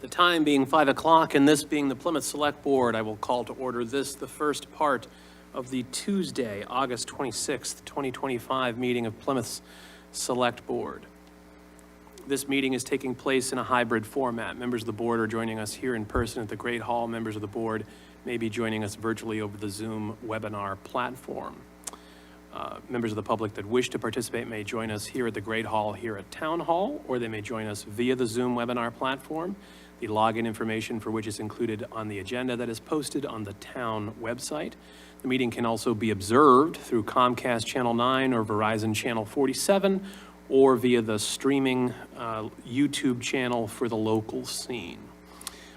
The time being 5 o'clock, and this being the Plymouth Select Board, I will call to order this, the first part of the Tuesday, August 26th, 2025 meeting of Plymouth's Select Board. This meeting is taking place in a hybrid format. Members of the board are joining us here in person at the Great Hall. Members of the board may be joining us virtually over the Zoom webinar platform. Members of the public that wish to participate may join us here at the Great Hall here at Town Hall, or they may join us via the Zoom webinar platform. The login information for which is included on the agenda that is posted on the town website. The meeting can also be observed through Comcast Channel 9 or Verizon Channel 47, or via the streaming YouTube channel for the local scene.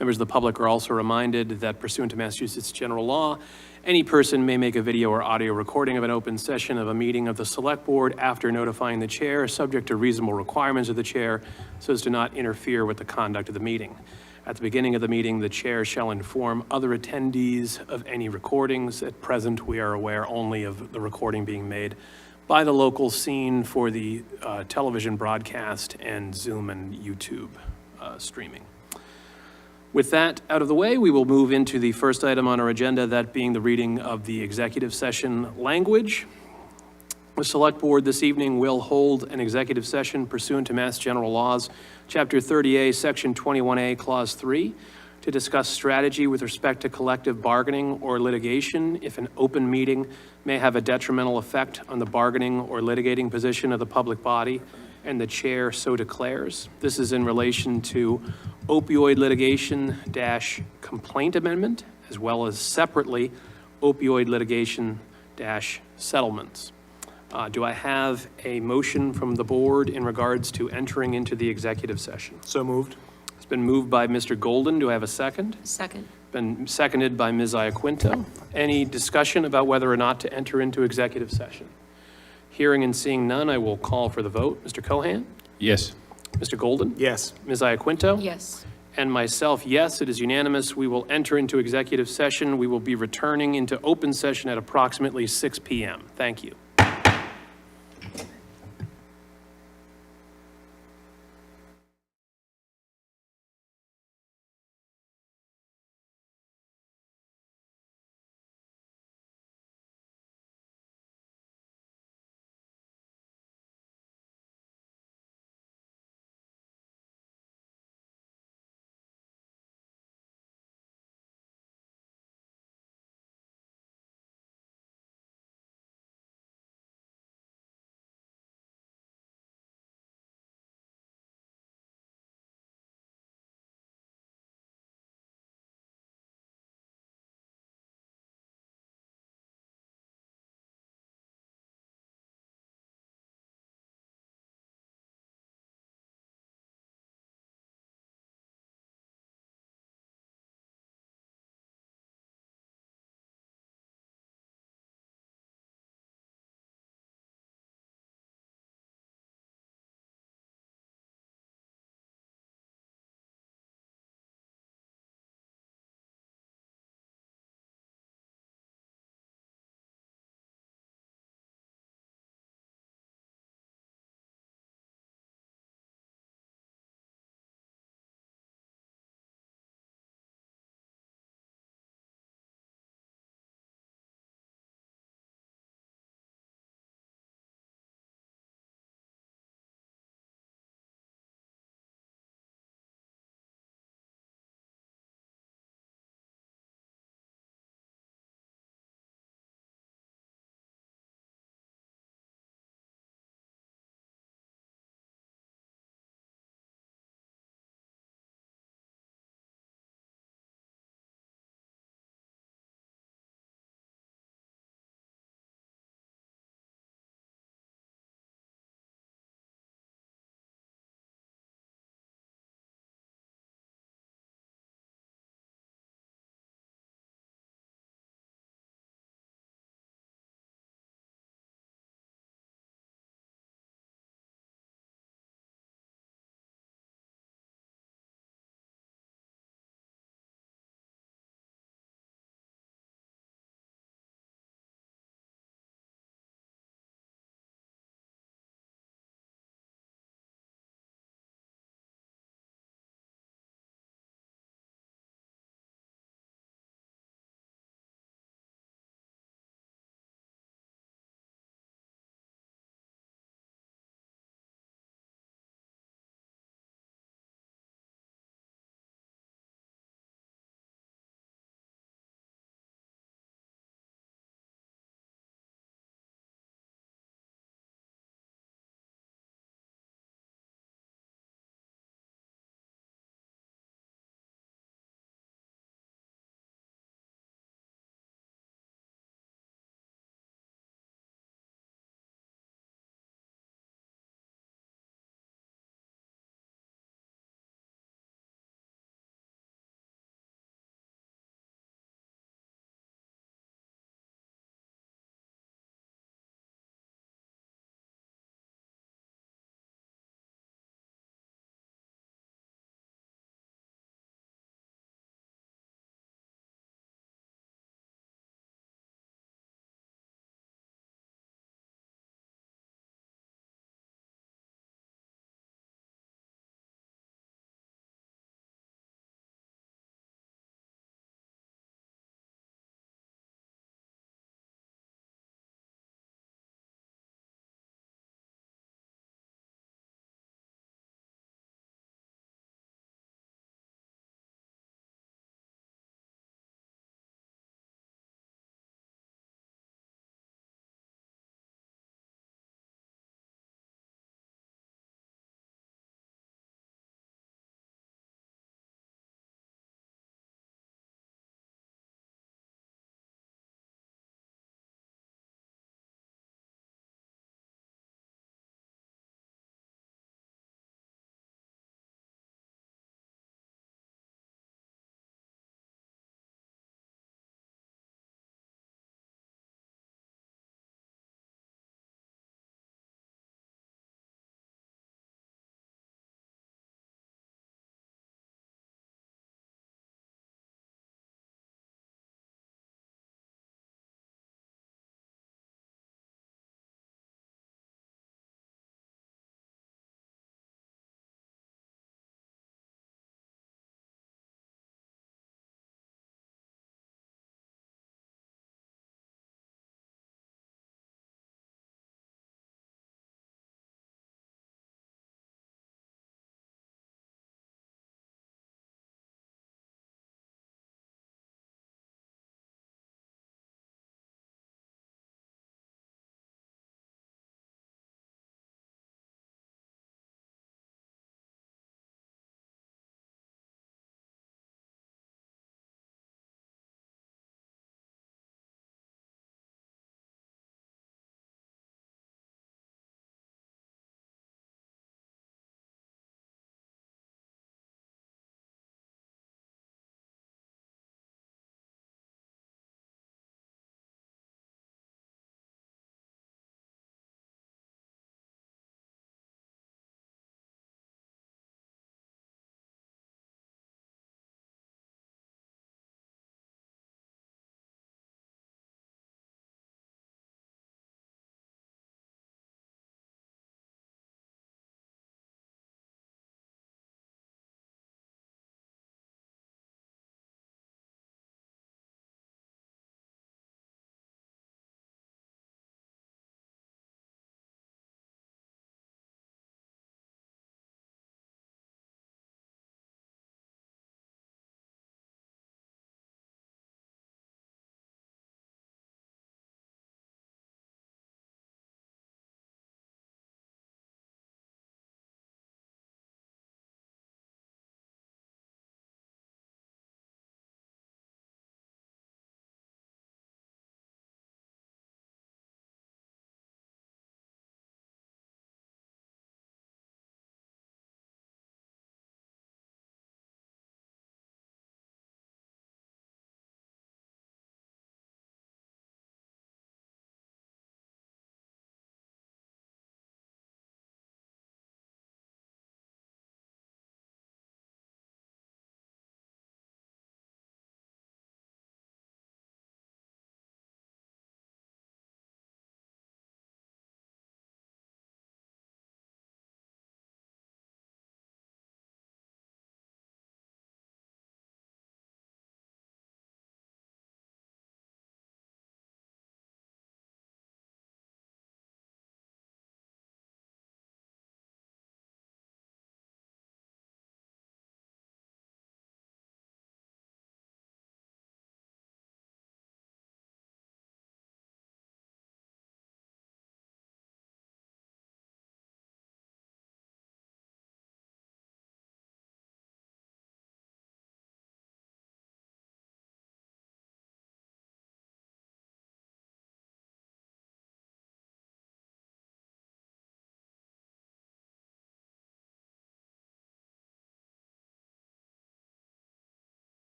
Members of the public are also reminded that pursuant to Massachusetts general law, any person may make a video or audio recording of an open session of a meeting of the Select Board after notifying the chair, subject to reasonable requirements of the chair, so as to not interfere with the conduct of the meeting. At the beginning of the meeting, the chair shall inform other attendees of any recordings. At present, we are aware only of the recording being made by the local scene for the television broadcast and Zoom and YouTube streaming. With that out of the way, we will move into the first item on our agenda, that being the reading of the executive session language. The Select Board this evening will hold an executive session pursuant to Mass General Laws, Chapter 30A, Section 21A, Clause 3, to discuss strategy with respect to collective bargaining or litigation if an open meeting may have a detrimental effect on the bargaining or litigating position of the public body, and the chair so declares. This is in relation to opioid litigation - complaint amendment, as well as separately opioid litigation - settlements. Do I have a motion from the board in regards to entering into the executive session? So moved. It's been moved by Mr. Golden. Do I have a second? Second. Been seconded by Ms. Iaquinto. Any discussion about whether or not to enter into executive session? Hearing and seeing none, I will call for the vote. Mr. Cohan? Yes. Mr. Golden? Yes. Ms. Iaquinto? Yes. And myself, yes, it is unanimous. We will enter into executive session. We will be returning into open session at approximately 6 p.m. Thank you.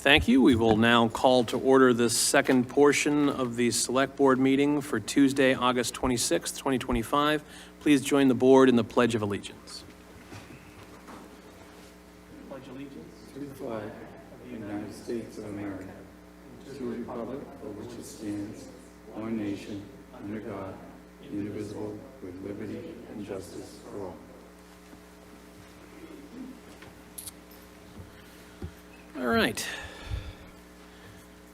Thank you. We will now call to order this second portion of the Select Board meeting for Tuesday, August 26th, 2025. Please join the board in the Pledge of Allegiance. Pledge allegiance to the flag of the United States of America, to the republic for which it stands, one nation, under God, indivisible, with liberty and justice for all. All right.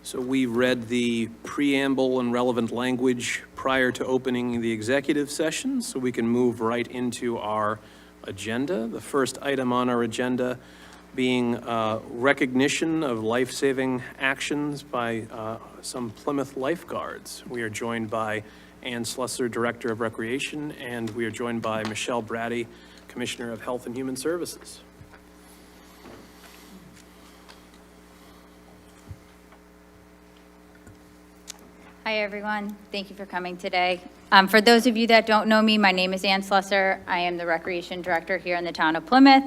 So we read the preamble and relevant language prior to opening the executive session, so we can move right into our agenda. The first item on our agenda being recognition of life-saving actions by some Plymouth lifeguards. We are joined by Ann Slusser, Director of Recreation, and we are joined by Michelle Brady, Commissioner of Health and Human Services. Hi, everyone. Thank you for coming today. For those of you that don't know me, my name is Ann Slusser. I am the Recreation Director here in the town of Plymouth.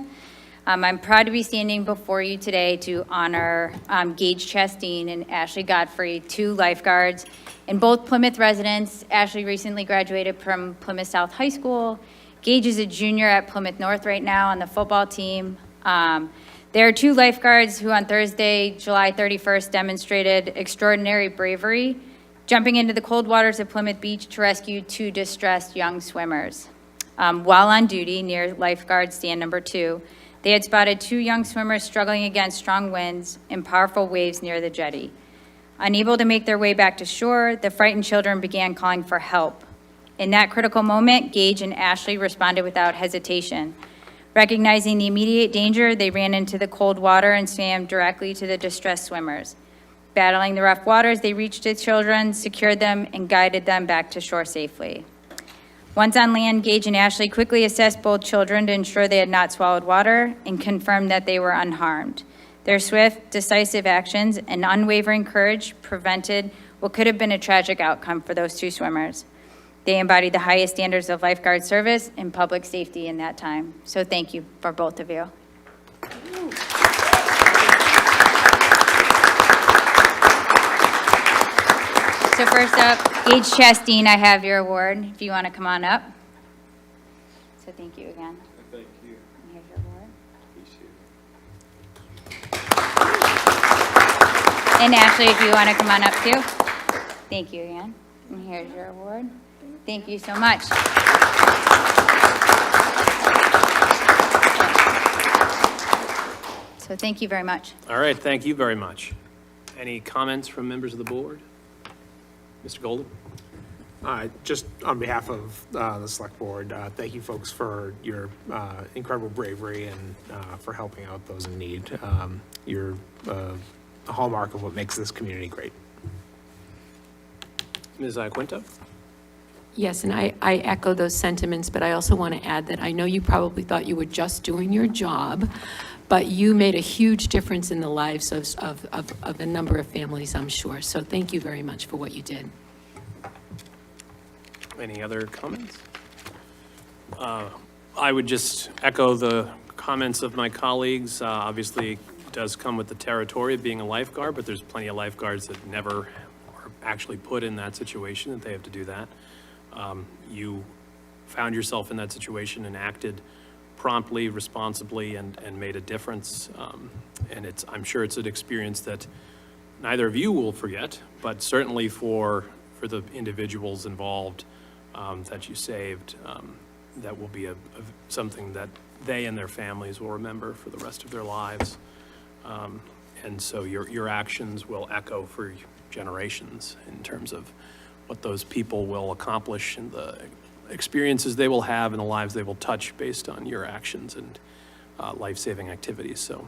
I'm proud to be standing before you today to honor Gage Chastain and Ashley Godfrey, 2 lifeguards, and both Plymouth residents. Ashley recently graduated from Plymouth South High School. Gage is a junior at Plymouth North right now on the football team. There are 2 lifeguards who on Thursday, July 31st, demonstrated extraordinary bravery, jumping into the cold waters of Plymouth Beach to rescue 2 distressed young swimmers. While on duty near lifeguard stand number 2, they had spotted 2 young swimmers struggling against strong winds and powerful waves near the jetty. Unable to make their way back to shore, the frightened children began calling for help. In that critical moment, Gage and Ashley responded without hesitation. Recognizing the immediate danger, they ran into the cold water and swam directly to the distressed swimmers. Battling the rough waters, they reached the children, secured them, and guided them back to shore safely. Once on land, Gage and Ashley quickly assessed both children to ensure they had not swallowed water and confirmed that they were unharmed. Their swift, decisive actions and unwavering courage prevented what could have been a tragic outcome for those 2 swimmers. They embodied the highest standards of lifeguard service and public safety in that time. So thank you for both of you. So first up, Gage Chastain, I have your award, if you want to come on up. So thank you again. Thank you. And here's your award. Appreciate it. And Ashley, if you want to come on up too. Thank you again. And here's your award. Thank you so much. So thank you very much. All right, thank you very much. Any comments from members of the board? Mr. Golden? Just on behalf of the Select Board, thank you folks for your incredible bravery and for helping out those in need. You're a hallmark of what makes this community great. Ms. Iaquinto? Yes, and I echo those sentiments, but I also want to add that I know you probably thought you were just doing your job, but you made a huge difference in the lives of a number of families, I'm sure. So thank you very much for what you did. Any other comments? I would just echo the comments of my colleagues. Obviously, it does come with the territory of being a lifeguard, but there's plenty of lifeguards that never are actually put in that situation, that they have to do that. You found yourself in that situation and acted promptly, responsibly, and made a difference. And I'm sure it's an experience that neither of you will forget, but certainly for the individuals involved that you saved, that will be something that they and their families will remember for the rest of their lives. And so your actions will echo for generations in terms of what those people will accomplish and the experiences they will have and the lives they will touch based on your actions and life-saving activities. So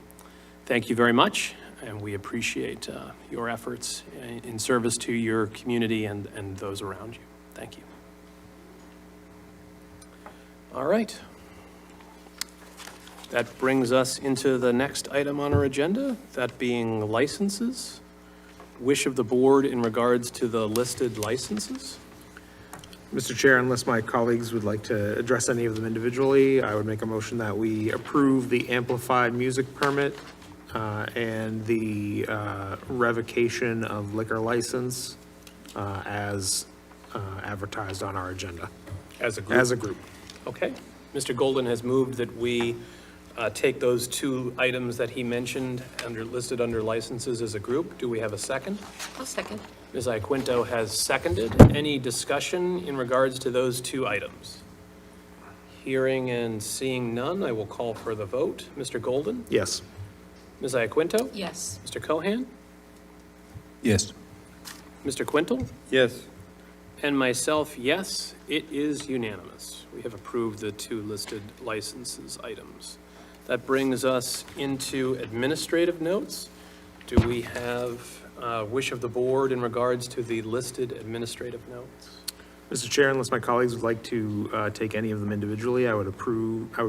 thank you very much, and we appreciate your efforts in service to your community and those around you. Thank you. All right. That brings us into the next item on our agenda, that being licenses. Wish of the board in regards to the listed licenses. Mr. Chair, unless my colleagues would like to address any of them individually, I would make a motion that we approve the amplified music permit and the revocation of liquor license as advertised on our agenda. As a group? As a group. Okay. Mr. Golden has moved that we take those two items that he mentioned listed under licenses as a group. Do we have a second? I'll second. Ms. Iaquinto has seconded. Any discussion in regards to those two items? Hearing and seeing none, I will call for the vote. Mr. Golden? Yes. Ms. Iaquinto? Yes. Mr. Cohan? Yes. Mr. Quintel? Yes. And myself, yes, it is unanimous. We have approved the two listed licenses items. That brings us into administrative notes. Do we have wish of the board in regards to the listed administrative notes? Mr. Chair, unless my colleagues would like to take any of them individually, I would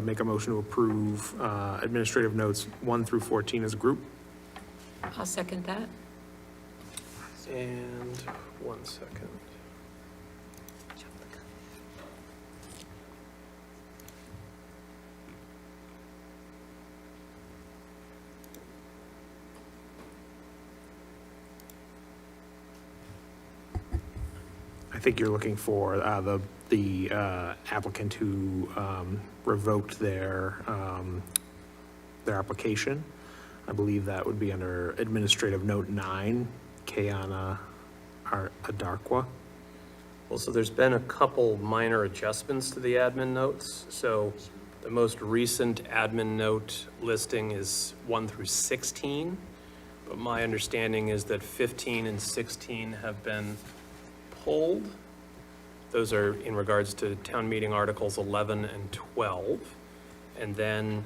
make a motion to approve administrative notes 1 through 14 as a group. I'll second that. And 1 second. I think you're looking for the applicant who revoked their application. I believe that would be under Administrative Note 9, Kayana Adarkwa. Well, so there's been a couple minor adjustments to the admin notes. So the most recent admin note listing is 1 through 16. But my understanding is that 15 and 16 have been pulled. Those are in regards to town meeting articles 11 and 12. And then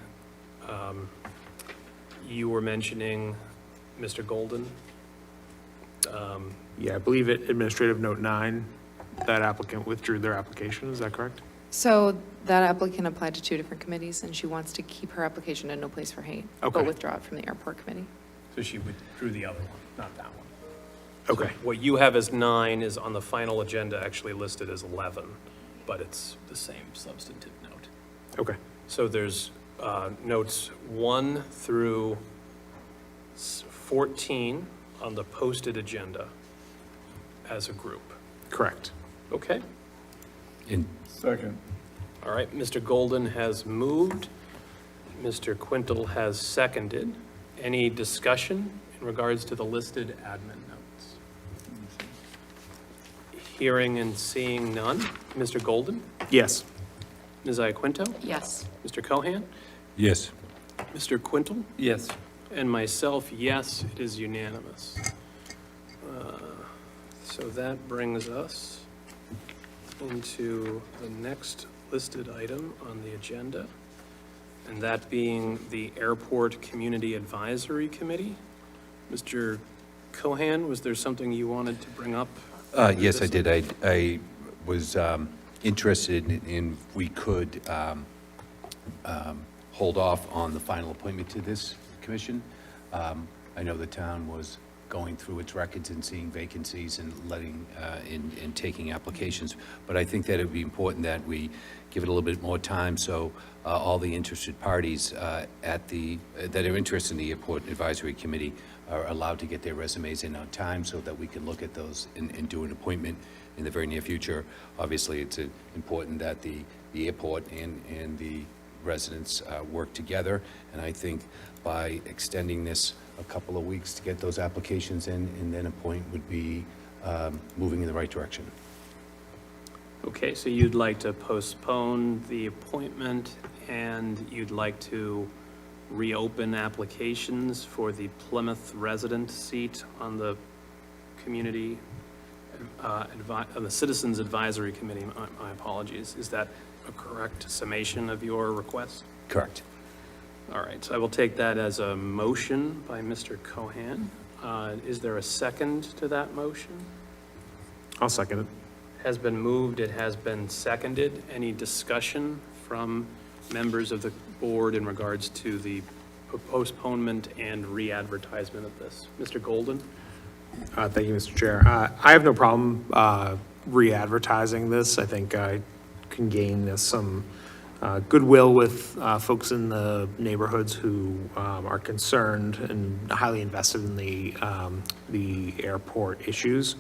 you were mentioning, Mr. Golden? Yeah, I believe it, Administrative Note 9, that applicant withdrew their application, is that correct? So that applicant applied to 2 different committees, and she wants to keep her application in No Place for Hate, Okay. but withdraw it from the airport committee. So she withdrew the other one, not that one. Okay, So what you have as 9 is on the final agenda actually listed as 11, but it's the same substantive note. okay. So there's notes 1 through 14 on the posted agenda as a group. Correct. Okay? And Second. All right, Mr. Golden has moved. Mr. Quintel has seconded. Any discussion in regards to the listed admin notes? Hearing and seeing none. Mr. Golden? Yes. Ms. Iaquinto? Yes. Mr. Cohan? yes. Mr. Quintel? Yes. And myself, yes, it is unanimous. So that brings us into the next listed item on the agenda, and that being the Airport Community Advisory Committee. Mr. Cohan, was there something you wanted to bring up? Yes, I did. I was interested in if we could hold off on the final appointment to this commission. I know the town was going through its records and seeing vacancies and letting, and taking applications, but I think that it would be important that we give it a little bit more time so all the interested parties that are interested in the Airport Advisory Committee are allowed to get their resumes in on time so that we can look at those and do an appointment in the very near future. Obviously, it's important that the airport and the residents work together, and I think by extending this a couple of weeks to get those applications in and then appoint would be moving in the right direction. Okay, so you'd like to postpone the appointment, and you'd like to reopen applications for the Plymouth resident seat on the community, on the Citizens Advisory Committee, my apologies. Is that a correct summation of your request? Correct. All right, so I will take that as a motion by Mr. Cohan. Is there a second to that motion? I'll second it. Has been moved, it has been seconded. Any discussion from members of the board in regards to the postponement and re-advertisement of this? Mr. Golden? Thank you, Mr. Chair. I have no problem re-advertising this. I think I can gain some goodwill with folks in the neighborhoods who are concerned and highly invested in the airport issues.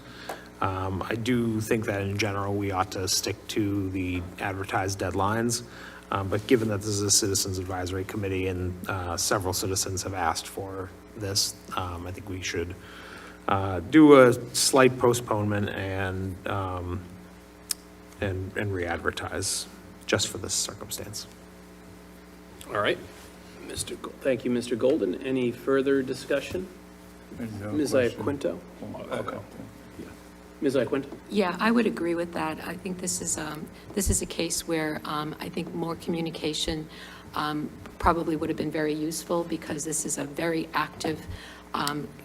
I do think that in general, we ought to stick to the advertised deadlines. But given that this is a Citizens Advisory Committee and several citizens have asked for this, I think we should do a slight postponement and re-advertise just for this circumstance. All right. Thank you, Mr. Golden. Any further discussion? Ms. Iaquinto? Okay. Ms. Iaquinto? Yeah, I would agree with that. I think this is a case where I think more communication probably would have been very useful, because this is a very active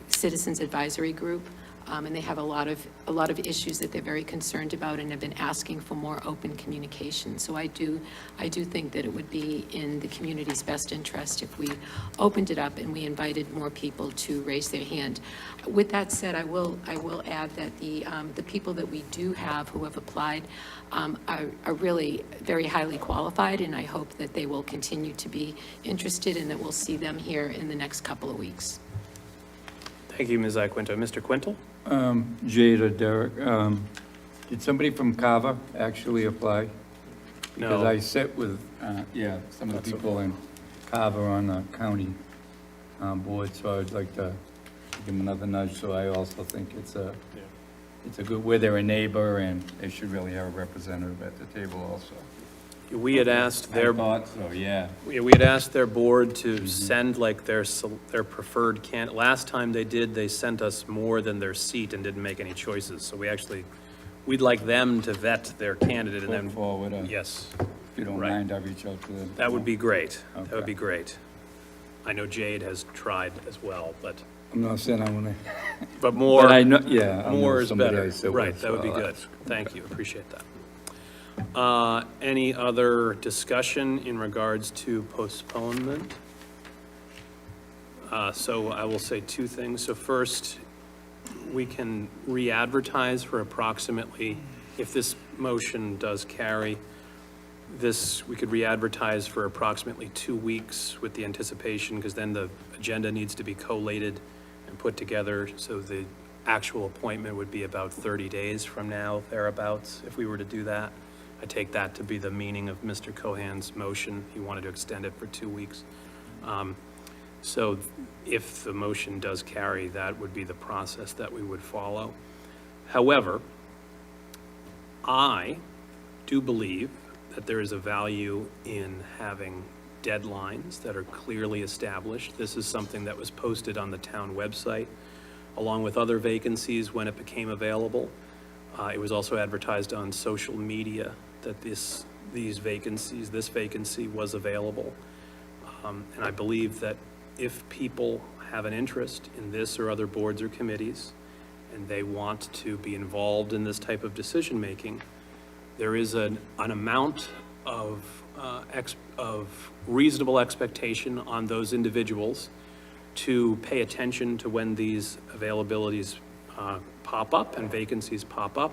citizens advisory group, and they have a lot of issues that they're very concerned about and have been asking for more open communication. So I do think that it would be in the community's best interest if we opened it up and we invited more people to raise their hand. With that said, I will add that the people that we do have who have applied are really very highly qualified, and I hope that they will continue to be interested and that we'll see them here in the next couple of weeks. Thank you, Ms. Iaquinto. Mr. Quintel? Jade or Derek, did somebody from Carver actually apply? Because No. I sit with, some of the people in Carver on the county board, so I'd like to give them another nudge. So I also think it's a good, where they're a neighbor, and they should really have a representative at the table also. We had asked I their, thought so, yeah. we had asked their board to send like their preferred candidate. Last time they did, they sent us more than their seat and didn't make any choices. So we'd like them to vet their candidate and Put then, forward, yes, if you don't right. mind, I'll reach out to them. that would be great. That would Okay. be great. I know Jade has tried as well, but I'm not saying I want to, more. but I know, yeah. I know More is somebody better. I sit Right, with, that would be so good. Thank you, appreciate that. Any other discussion in regards to postponement? So I will say two things. So first, we can re-advertise for approximately, if this motion does carry, we could re-advertise for approximately 2 weeks with the anticipation, because then the agenda needs to be collated and put together, so the actual appointment would be about 30 days from now, thereabouts, if we were to do that. I take that to be the meaning of Mr. Cohan's motion. He wanted to extend it for 2 weeks. So if the motion does carry, that would be the process that we would follow. However, I do believe that there is a value in having deadlines that are clearly established. This is something that was posted on the town website, along with other vacancies when it became available. It was also advertised on social media that this vacancy was available. And I believe that if people have an interest in this or other boards or committees, and they want to be involved in this type of decision-making, there is an amount of reasonable expectation on those individuals to pay attention to when these availabilities pop up and vacancies pop up,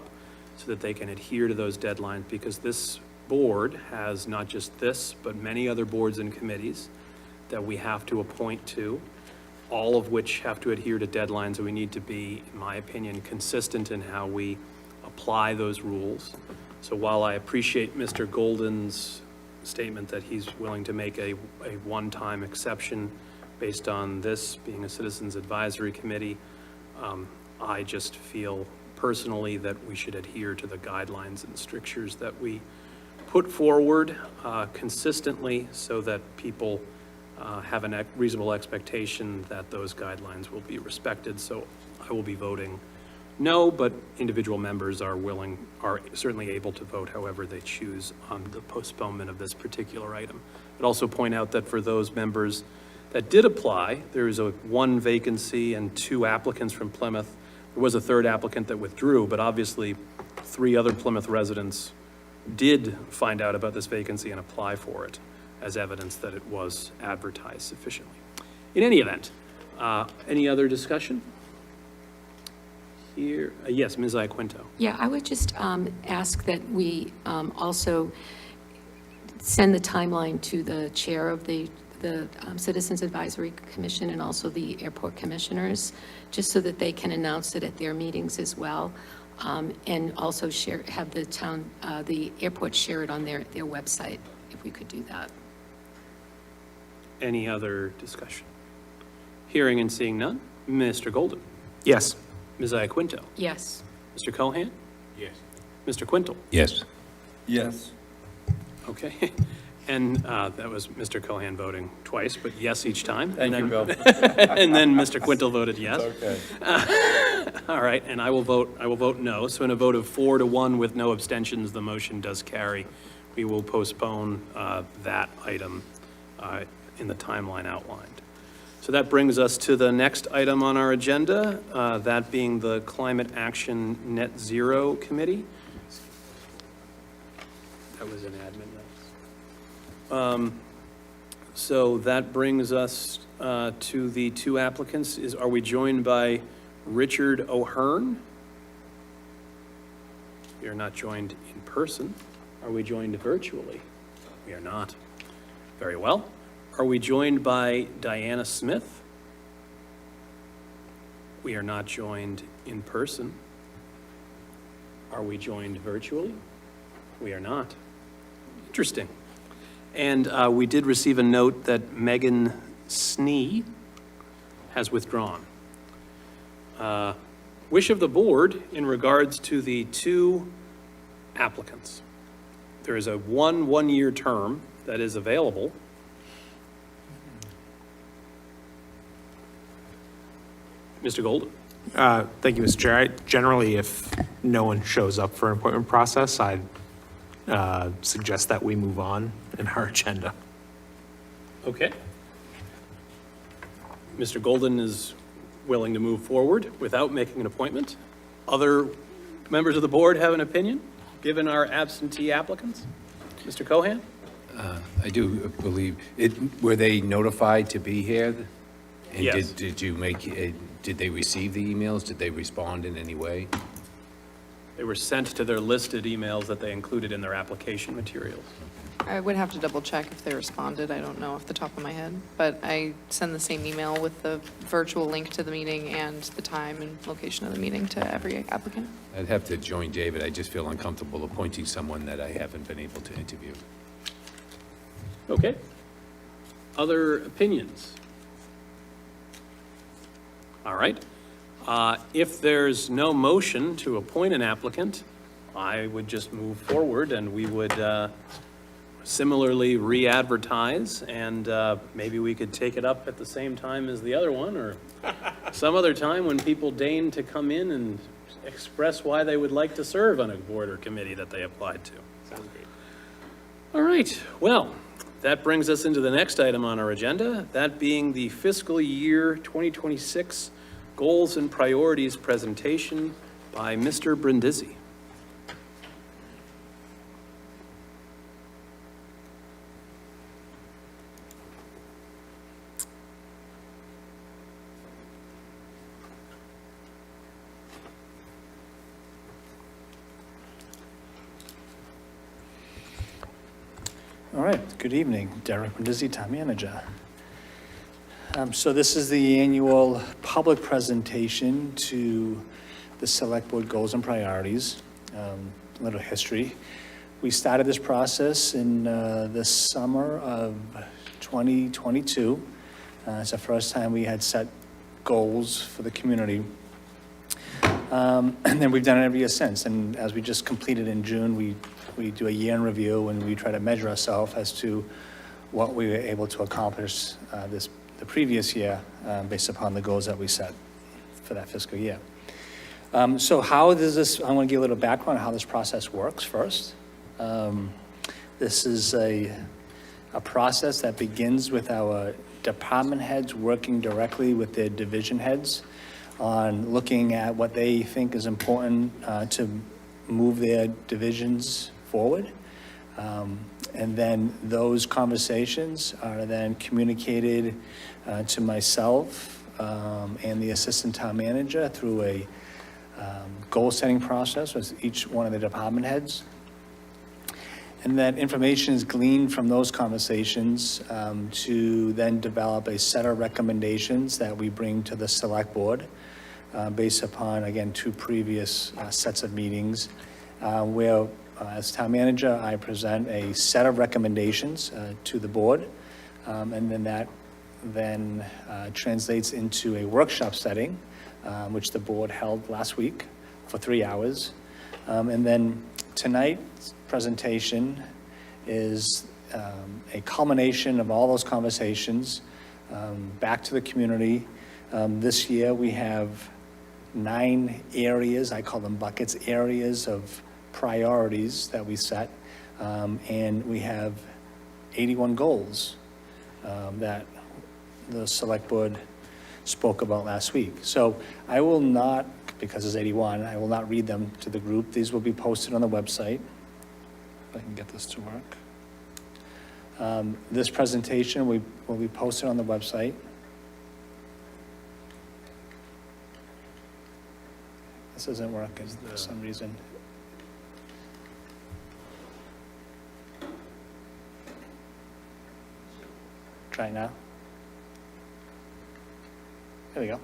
so that they can adhere to those deadlines, because this board has not just this, but many other boards and committees that we have to appoint to, all of which have to adhere to deadlines, and we need to be, in my opinion, consistent in how we apply those rules. So while I appreciate Mr. Golden's statement that he's willing to make a one-time exception based on this being a Citizens Advisory Committee, I just feel personally that we should adhere to the guidelines and strictures that we put forward consistently, so that people have a reasonable expectation that those guidelines will be respected. So I will be voting no, but individual members are certainly able to vote however they choose on the postponement of this particular item. I'd also point out that for those members that did apply, there is one vacancy and 2 applicants from Plymouth. There was a 3rd applicant that withdrew, but obviously 3 other Plymouth residents did find out about this vacancy and apply for it, as evidence that it was advertised sufficiently. In any event, any other discussion? Here, yes, Ms. Iaquinto. Yeah, I would just ask that we also send the timeline to the chair of the Citizens Advisory Commission and also the airport commissioners, just so that they can announce it at their meetings as well. And also have the town, the airport share it on their website, if we could do that. Any other discussion? Hearing and seeing none. Mr. Golden? Yes. Ms. Iaquinto? Yes. Mr. Cohan? Yes. Mr. Quintel? Yes. Yes. Okay. And that was Mr. Cohan voting twice, but yes each time. Thank you, Bill. And then Mr. Quintel voted yes. Okay. All right, and I will vote no. So in a vote of 4-1 with no abstentions, the motion does carry. We will postpone that item in the timeline outlined. So that brings us to the next item on our agenda, that being the Climate Action Net Zero Committee. That was an admin note. So that brings us to the two applicants. Are we joined by Richard O'Hearn? We are not joined in person. Are we joined virtually? We are not. Very well. Are we joined by Diana Smith? We are not joined in person. Are we joined virtually? We are not. Interesting. And we did receive a note that Megan Snee has withdrawn. Wish of the board in regards to the two applicants. There is a one-year term that is available. Mr. Golden? Thank you, Mr. Chair. Generally, if no one shows up for an appointment process, I'd suggest that we move on in our agenda. Okay. Mr. Golden is willing to move forward without making an appointment. Other members of the board have an opinion, given our absentee applicants? Mr. Cohan? I do believe, were they notified to be here? And Yes. did they receive the emails? Did they respond in any way? They were sent to their listed emails that they included in their application materials. I would have to double check if they responded. I don't know off the top of my head. But I send the same email with the virtual link to the meeting and the time and location of the meeting to every applicant. I'd have to join David. I just feel uncomfortable appointing someone that I haven't been able to interview. Okay. Other opinions? All right. If there's no motion to appoint an applicant, I would just move forward and we would similarly re-advertise, and maybe we could take it up at the same time as the other one, or some other time when people deign to come in and express why they would like to serve on a board or committee that they applied to. Sounds great. All right, well, that brings us into the next item on our agenda, that being the fiscal year 2026 Goals and Priorities presentation by Mr. Brindisi. All right, good evening. Derek Brindisi, Town Manager. So this is the annual public presentation to the Select Board Goals and Priorities. A little history. We started this process in the summer of 2022. It's the first time we had set goals for the community. And then we've done it every year since. And as we just completed in June, we do a year in review and we try to measure ourselves as to what we were able to accomplish the previous year based upon the goals that we set for that fiscal year. So how does this, I want to give a little background on how this process works first. This is a process that begins with our department heads working directly with their division heads on looking at what they think is important to move their divisions forward. And then those conversations are then communicated to myself and the assistant town manager through a goal-setting process with each one of the department heads. And then information is gleaned from those conversations to then develop a set of recommendations that we bring to the select board based upon, again, 2 previous sets of meetings where, as town manager, I present a set of recommendations to the board. And then that then translates into a workshop setting, which the board held last week for 3 hours. And then tonight's presentation is a culmination of all those conversations back to the community. This year, we have 9 areas, I call them buckets, areas of priorities that we set. And we have 81 goals that the select board spoke about last week. So I will not, because there's 81, I will not read them to the group. These will be posted on the website. If I can get this to work. This presentation will be posted on the website. This isn't working for some reason. Try it now. There we go.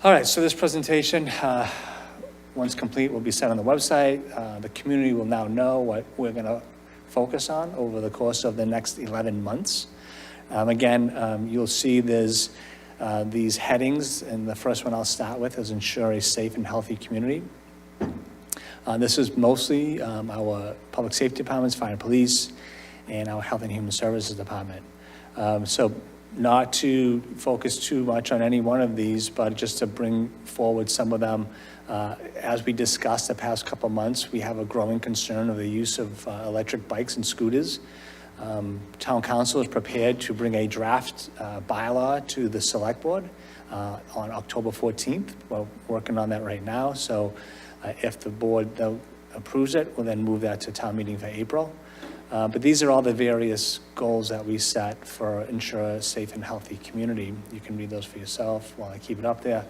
All right, so this presentation, once complete, will be set on the website. The community will now know what we're going to focus on over the course of the next 11 months. Again, you'll see there's these headings, and the first one I'll start with is ensure a safe and healthy community. This is mostly our public safety departments, fire and police, and our health and human services department. So not to focus too much on any one of these, but just to bring forward some of them. As we discussed the past couple months, we have a growing concern of the use of electric bikes and scooters. Town council is prepared to bring a draft bylaw to the select board on October 14th. We're working on that right now. So if the board approves it, we'll then move that to town meeting for April. But these are all the various goals that we set for ensure a safe and healthy community. You can read those for yourself while I keep it up there.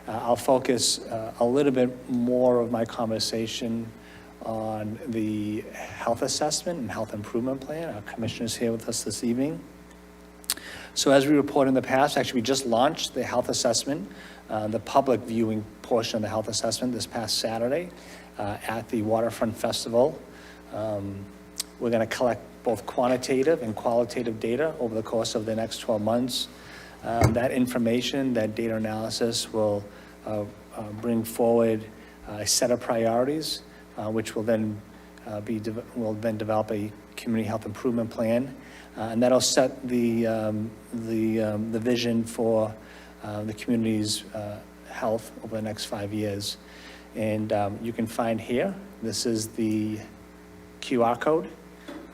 I'll focus a little bit more of my conversation on the health assessment and health improvement plan. Our commissioner's here with us this evening. So as we reported in the past, actually we just launched the health assessment, the public viewing portion of the health assessment this past Saturday at the Waterfront Festival. We're going to collect both quantitative and qualitative data over the course of the next 12 months. That information, that data analysis will bring forward a set of priorities, which will then develop a community health improvement plan, and that'll set the vision for the community's health over the next 5 years. And you can find here, this is the QR code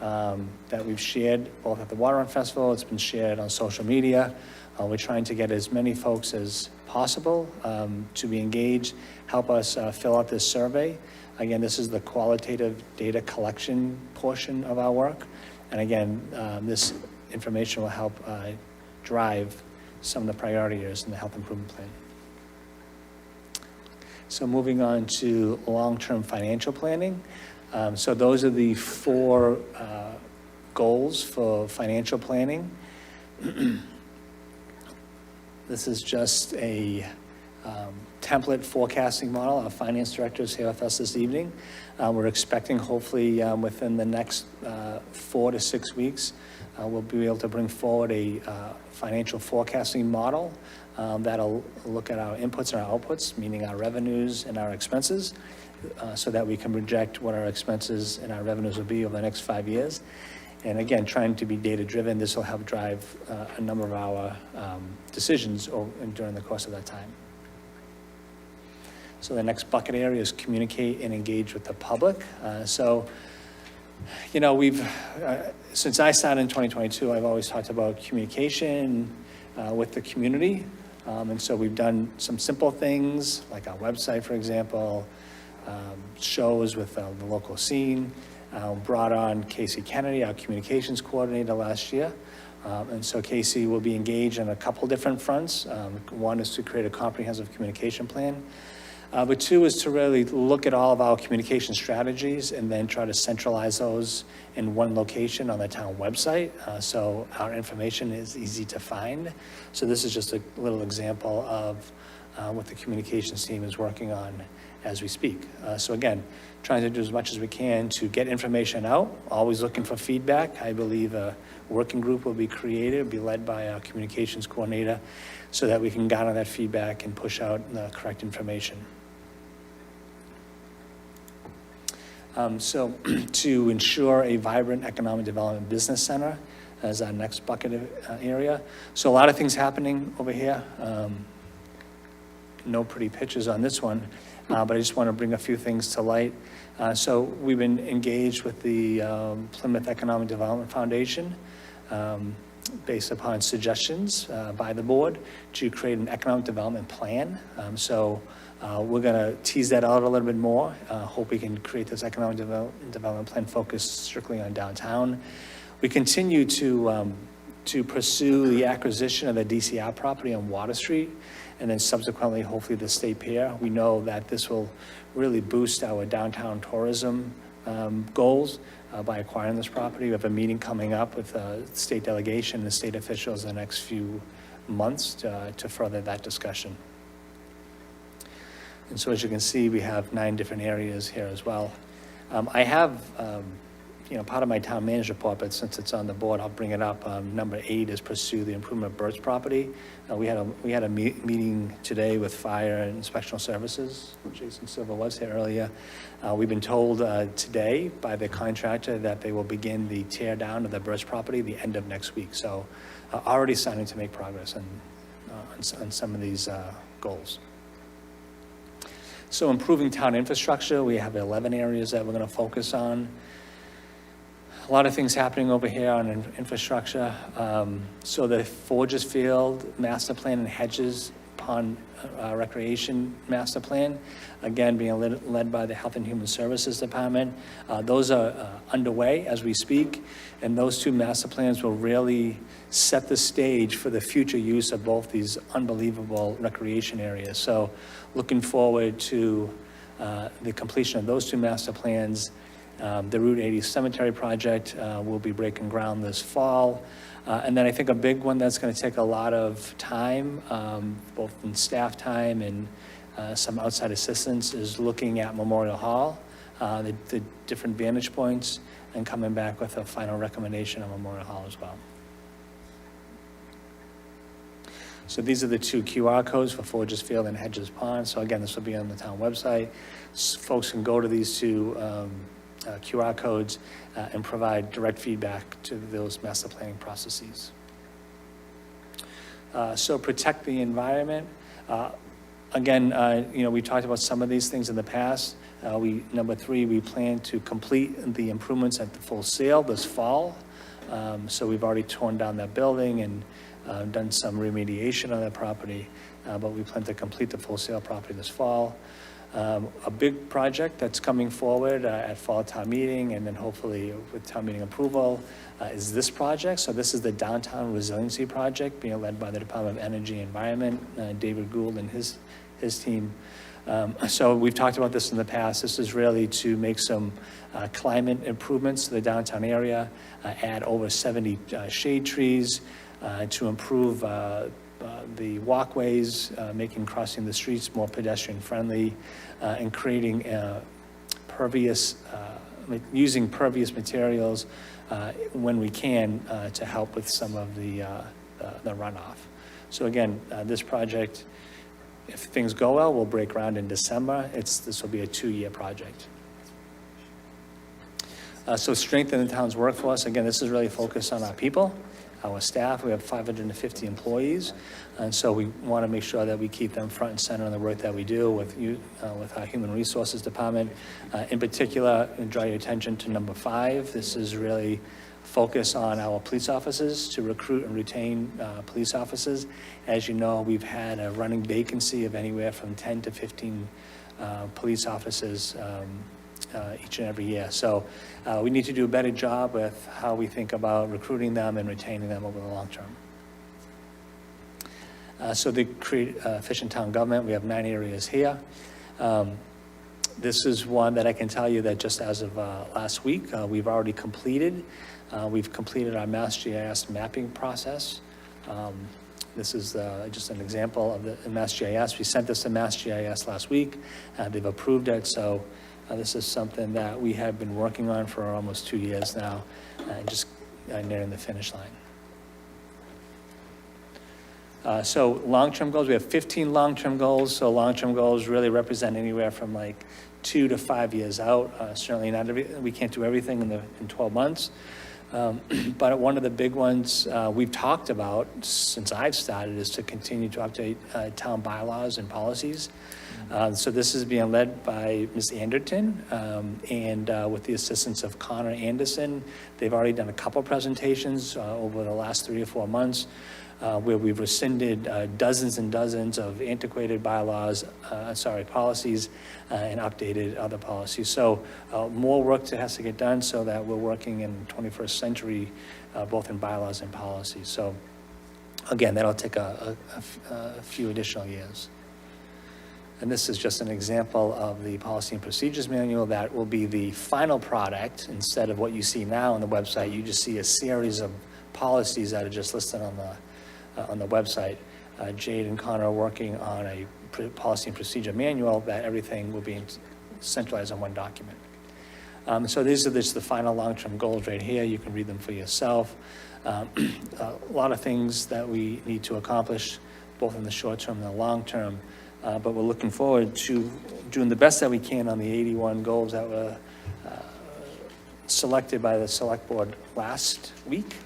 that we've shared both at the Waterfront Festival. It's been shared on social media. We're trying to get as many folks as possible to be engaged, help us fill out this survey. Again, this is the qualitative data collection portion of our work. And again, this information will help drive some of the priority areas in the health improvement plan. So moving on to long-term financial planning. So those are the 4 goals for financial planning. This is just a template forecasting model. Our finance director is here with us this evening. We're expecting hopefully within the next 4 to 6 weeks, we'll be able to bring forward a financial forecasting model that'll look at our inputs and our outputs, meaning our revenues and our expenses, so that we can project what our expenses and our revenues will be over the next 5 years. And again, trying to be data-driven, this will help drive a number of our decisions during the course of that time. So the next bucket area is communicate and engage with the public. You know, since I started in 2022, I've always talked about communication with the community. And so we've done some simple things, like our website, for example, shows with the local scene, brought on Casey Kennedy, our communications coordinator last year. And so Casey will be engaged on a couple different fronts. One is to create a comprehensive communication plan. But two is to really look at all of our communication strategies and then try to centralize those in one location on the town website, so our information is easy to find. So this is just a little example of what the communications team is working on as we speak. So again, trying to do as much as we can to get information out, always looking for feedback. I believe a working group will be created, be led by our communications coordinator, so that we can gather that feedback and push out the correct information. So to ensure a vibrant economic development business center as our next bucket of area. So a lot of things happening over here. No pretty pictures on this one, but I just want to bring a few things to light. So we've been engaged with the Plymouth Economic Development Foundation based upon suggestions by the board to create an economic development plan. We're going to tease that out a little bit more. Hope we can create this economic development plan focused strictly on downtown. We continue to pursue the acquisition of the DCR property on Water Street, and then subsequently, hopefully, the state pier. We know that this will really boost our downtown tourism goals by acquiring this property. We have a meeting coming up with the state delegation and the state officials in the next few months to further that discussion. And so as you can see, we have 9 different areas here as well. I have, part of my town manager report, but since it's on the board, I'll bring it up. Number 8 is pursue the improvement of Bird's property. We had a meeting today with Fire and Inspectional Services. Jason Silva was here earlier. We've been told today by the contractor that they will begin the tear down of the Bird's property the end of next week. So already starting to make progress on some of these goals. So improving town infrastructure, we have 11 areas that we're going to focus on. A lot of things happening over here on infrastructure. So the Forges Field Master Plan and Hedges Pond Recreation Master Plan, again, being led by the Health and Human Services Department. Those are underway as we speak, and those 2 master plans will really set the stage for the future use of both these unbelievable recreation areas. So looking forward to the completion of those 2 master plans. The Route 80 Cemetery Project will be breaking ground this fall. And then I think a big one that's going to take a lot of time, both in staff time and some outside assistance, is looking at Memorial Hall, the different vantage points, and coming back with a final recommendation on Memorial Hall as well. So these are the 2 QR codes for Forges Field and Hedges Pond. So again, this will be on the town website. Folks can go to these 2 QR codes and provide direct feedback to those master planning processes. So protect the environment. Again, we talked about some of these things in the past. Number 3, we plan to complete the improvements at the Full Sail this fall. So we've already torn down that building and done some remediation on that property, but we plan to complete the Full Sail property this fall. A big project that's coming forward at fall town meeting, and then hopefully with town meeting approval, is this project. So this is the Downtown Resiliency Project being led by the Department of Energy and Environment, David Gould and his team. So we've talked about this in the past. This is really to make some climate improvements to the downtown area, add over 70 shade trees to improve the walkways, making crossing the streets more pedestrian friendly, and creating using pervious materials when we can to help with some of the runoff. So again, this project, if things go well, will break ground in December. This will be a 2-year project. So strengthen the town's workforce. Again, this is really focused on our people, our staff. We have 550 employees, and so we want to make sure that we keep them front and center in the work that we do with our Human Resources Department. In particular, draw your attention to number 5. This is really focus on our police officers, to recruit and retain police officers. As you know, we've had a running vacancy of anywhere from 10 to 15 police officers each and every year. So we need to do a better job with how we think about recruiting them and retaining them over the long term. So to create efficient town government, we have 9 areas here. This is one that I can tell you that just as of last week, we've already completed. We've completed our Mass GIS mapping process. This is just an example of the Mass GIS. We sent this to Mass GIS last week. They've approved it, so this is something that we have been working on for almost 2 years now, just nearing the finish line. So long-term goals, we have 15 long-term goals. So long-term goals really represent anywhere from like 2 to 5 years out. Certainly not we can't do everything in 12 months. But one of the big ones we've talked about since I've started is to continue to update town bylaws and policies. So this is being led by Ms. Anderton, and with the assistance of Connor Anderson. They've already done a couple presentations over the last 3 or 4 months, where we've rescinded dozens and dozens of antiquated bylaws, policies, and updated other policies. So more work has to get done so that we're working in 21st century, both in bylaws and policies. So again, that'll take a few additional years. And this is just an example of the policy and procedures manual that will be the final product. Instead of what you see now on the website, you just see a series of policies that are just listed on the website. Jade and Connor are working on a policy and procedure manual that everything will be centralized on one document. So these are just the final long-term goals right here. You can read them for yourself. A lot of things that we need to accomplish, both in the short term and the long term. But we're looking forward to doing the best that we can on the 81 goals that were selected by the select board last week.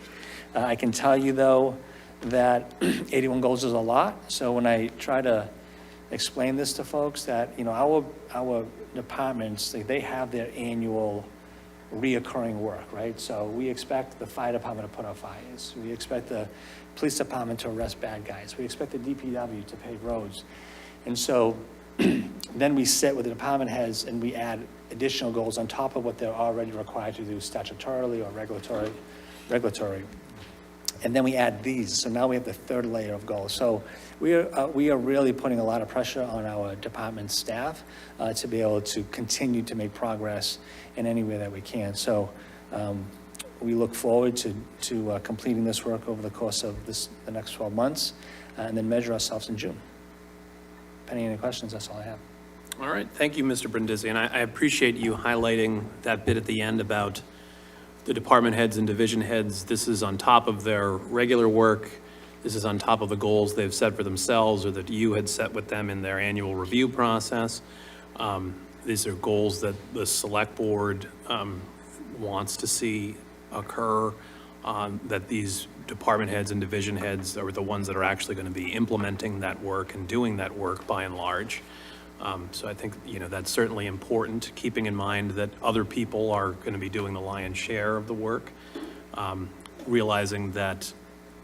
I can tell you, though, that 81 goals is a lot. So when I try to explain this to folks, that, you know, our departments, they have their annual reoccurring work, right? So we expect the fire department to put out fires. We expect the police department to arrest bad guys. We expect the DPW to pave roads. And so then we sit with the department heads and we add additional goals on top of what they're already required to do statutorily or regulatory. And then we add these. So now we have the third layer of goals. So we are really putting a lot of pressure on our department staff to be able to continue to make progress in any way that we can. So we look forward to completing this work over the course of the next 12 months and then measure ourselves in June. Penny, any questions? That's all I have. All right, thank you, Mr. Brindisi, and I appreciate you highlighting that bit at the end about the department heads and division heads. This is on top of their regular work. This is on top of the goals they've set for themselves or that you had set with them in their annual review process. These are goals that the select board wants to see occur, that these department heads and division heads are the ones that are actually going to be implementing that work and doing that work by and large. So I think, you know, that's certainly important, keeping in mind that other people are going to be doing the lion's share of the work, realizing that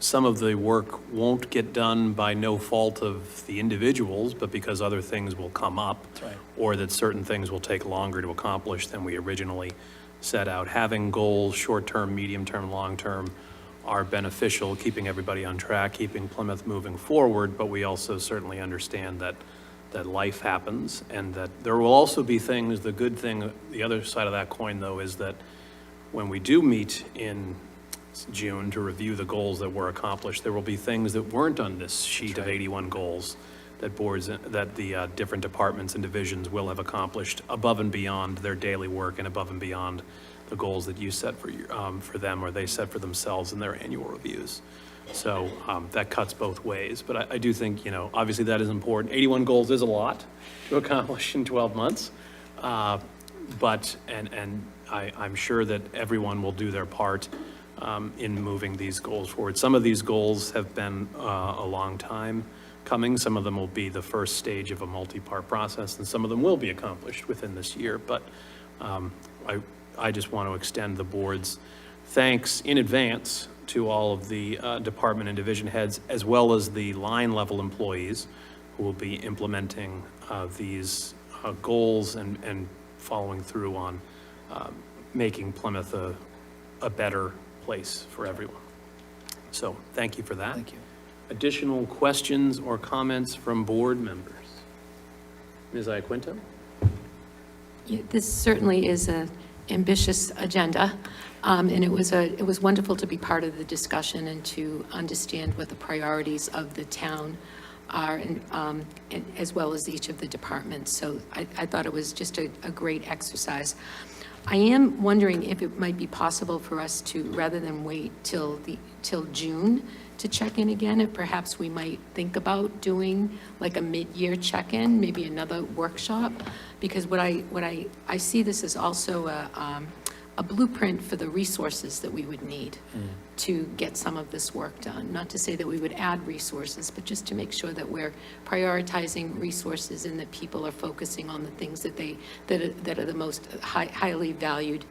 some of the work won't get done by no fault of the individuals, but because other things will come up. That's right. Or that certain things will take longer to accomplish than we originally set out. Having goals, short-term, medium-term, long-term, are beneficial, keeping everybody on track, keeping Plymouth moving forward, but we also certainly understand that life happens and that there will also be things. The good thing, the other side of that coin, though, is that when we do meet in June to review the goals that were accomplished, there will be things that weren't on this sheet of 81 goals that the different departments and divisions will have accomplished above and beyond their daily work and above and beyond the goals that you set for them or they set for themselves in their annual reviews. So that cuts both ways. But I do think, you know, obviously that is important. 81 goals is a lot to accomplish in 12 months. But I'm sure that everyone will do their part in moving these goals forward. Some of these goals have been a long time coming. Some of them will be the first stage of a multi-part process, and some of them will be accomplished within this year. But I just want to extend the board's thanks in advance to all of the department and division heads, as well as the line level employees who will be implementing these goals and following through on making Plymouth a better place for everyone. So thank you for that. Thank you. Additional questions or comments from board members? Ms. Iaquinto? Yeah, this certainly is an ambitious agenda, and it was wonderful to be part of the discussion and to understand what the priorities of the town are, and as well as each of the departments. So I thought it was just a great exercise. I am wondering if it might be possible for us to, rather than wait till June to check in again, if perhaps we might think about doing like a mid-year check-in, maybe another workshop, because what I see this as also a blueprint for the resources that we would need to get some of this work done. Not to say that we would add resources, but just to make sure that we're prioritizing resources and that people are focusing on the things that are the most highly valued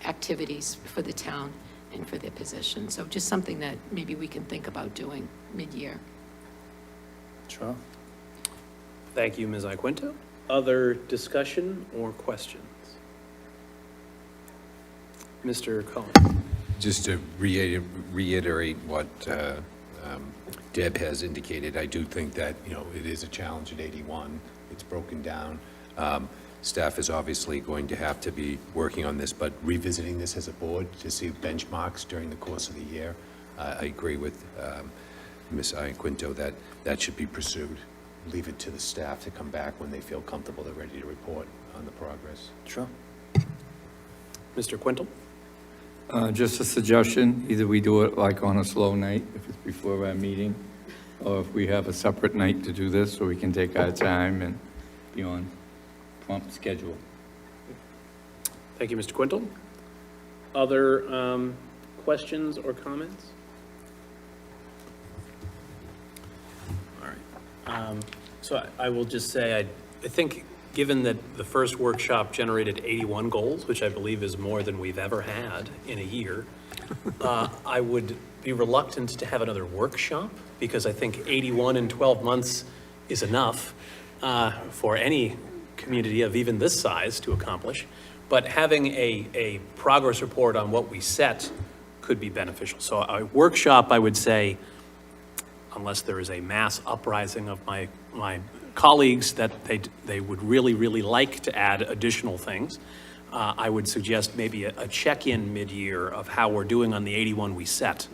activities for the town and for their position. So just something that maybe we can think about doing mid-year. Sure. Thank you, Ms. Iaquinto. Other discussion or questions? Mr. Cohen? Just to reiterate what Deb has indicated, I do think that, it is a challenge at 81. It's broken down. Staff is obviously going to have to be working on this, but revisiting this as a board to see benchmarks during the course of the year, I agree with Ms. Iaquinto that that should be pursued. Leave it to the staff to come back when they feel comfortable, they're ready to report on the progress. Sure. Mr. Quintel? Just a suggestion, either we do it like on a slow night, if it's before our meeting, or if we have a separate night to do this, so we can take our time and be on prompt schedule. Thank you, Mr. Quintel. Other questions or comments? All right. So I will just say, I think, given that the first workshop generated 81 goals, which I believe is more than we've ever had in a year, I would be reluctant to have another workshop, because I think 81 in 12 months is enough for any community of even this size to accomplish. But having a progress report on what we set could be beneficial. So a workshop, I would say, unless there is a mass uprising of my colleagues that they would really, really like to add additional things, I would suggest maybe a check-in mid-year of how we're doing on the 81 we set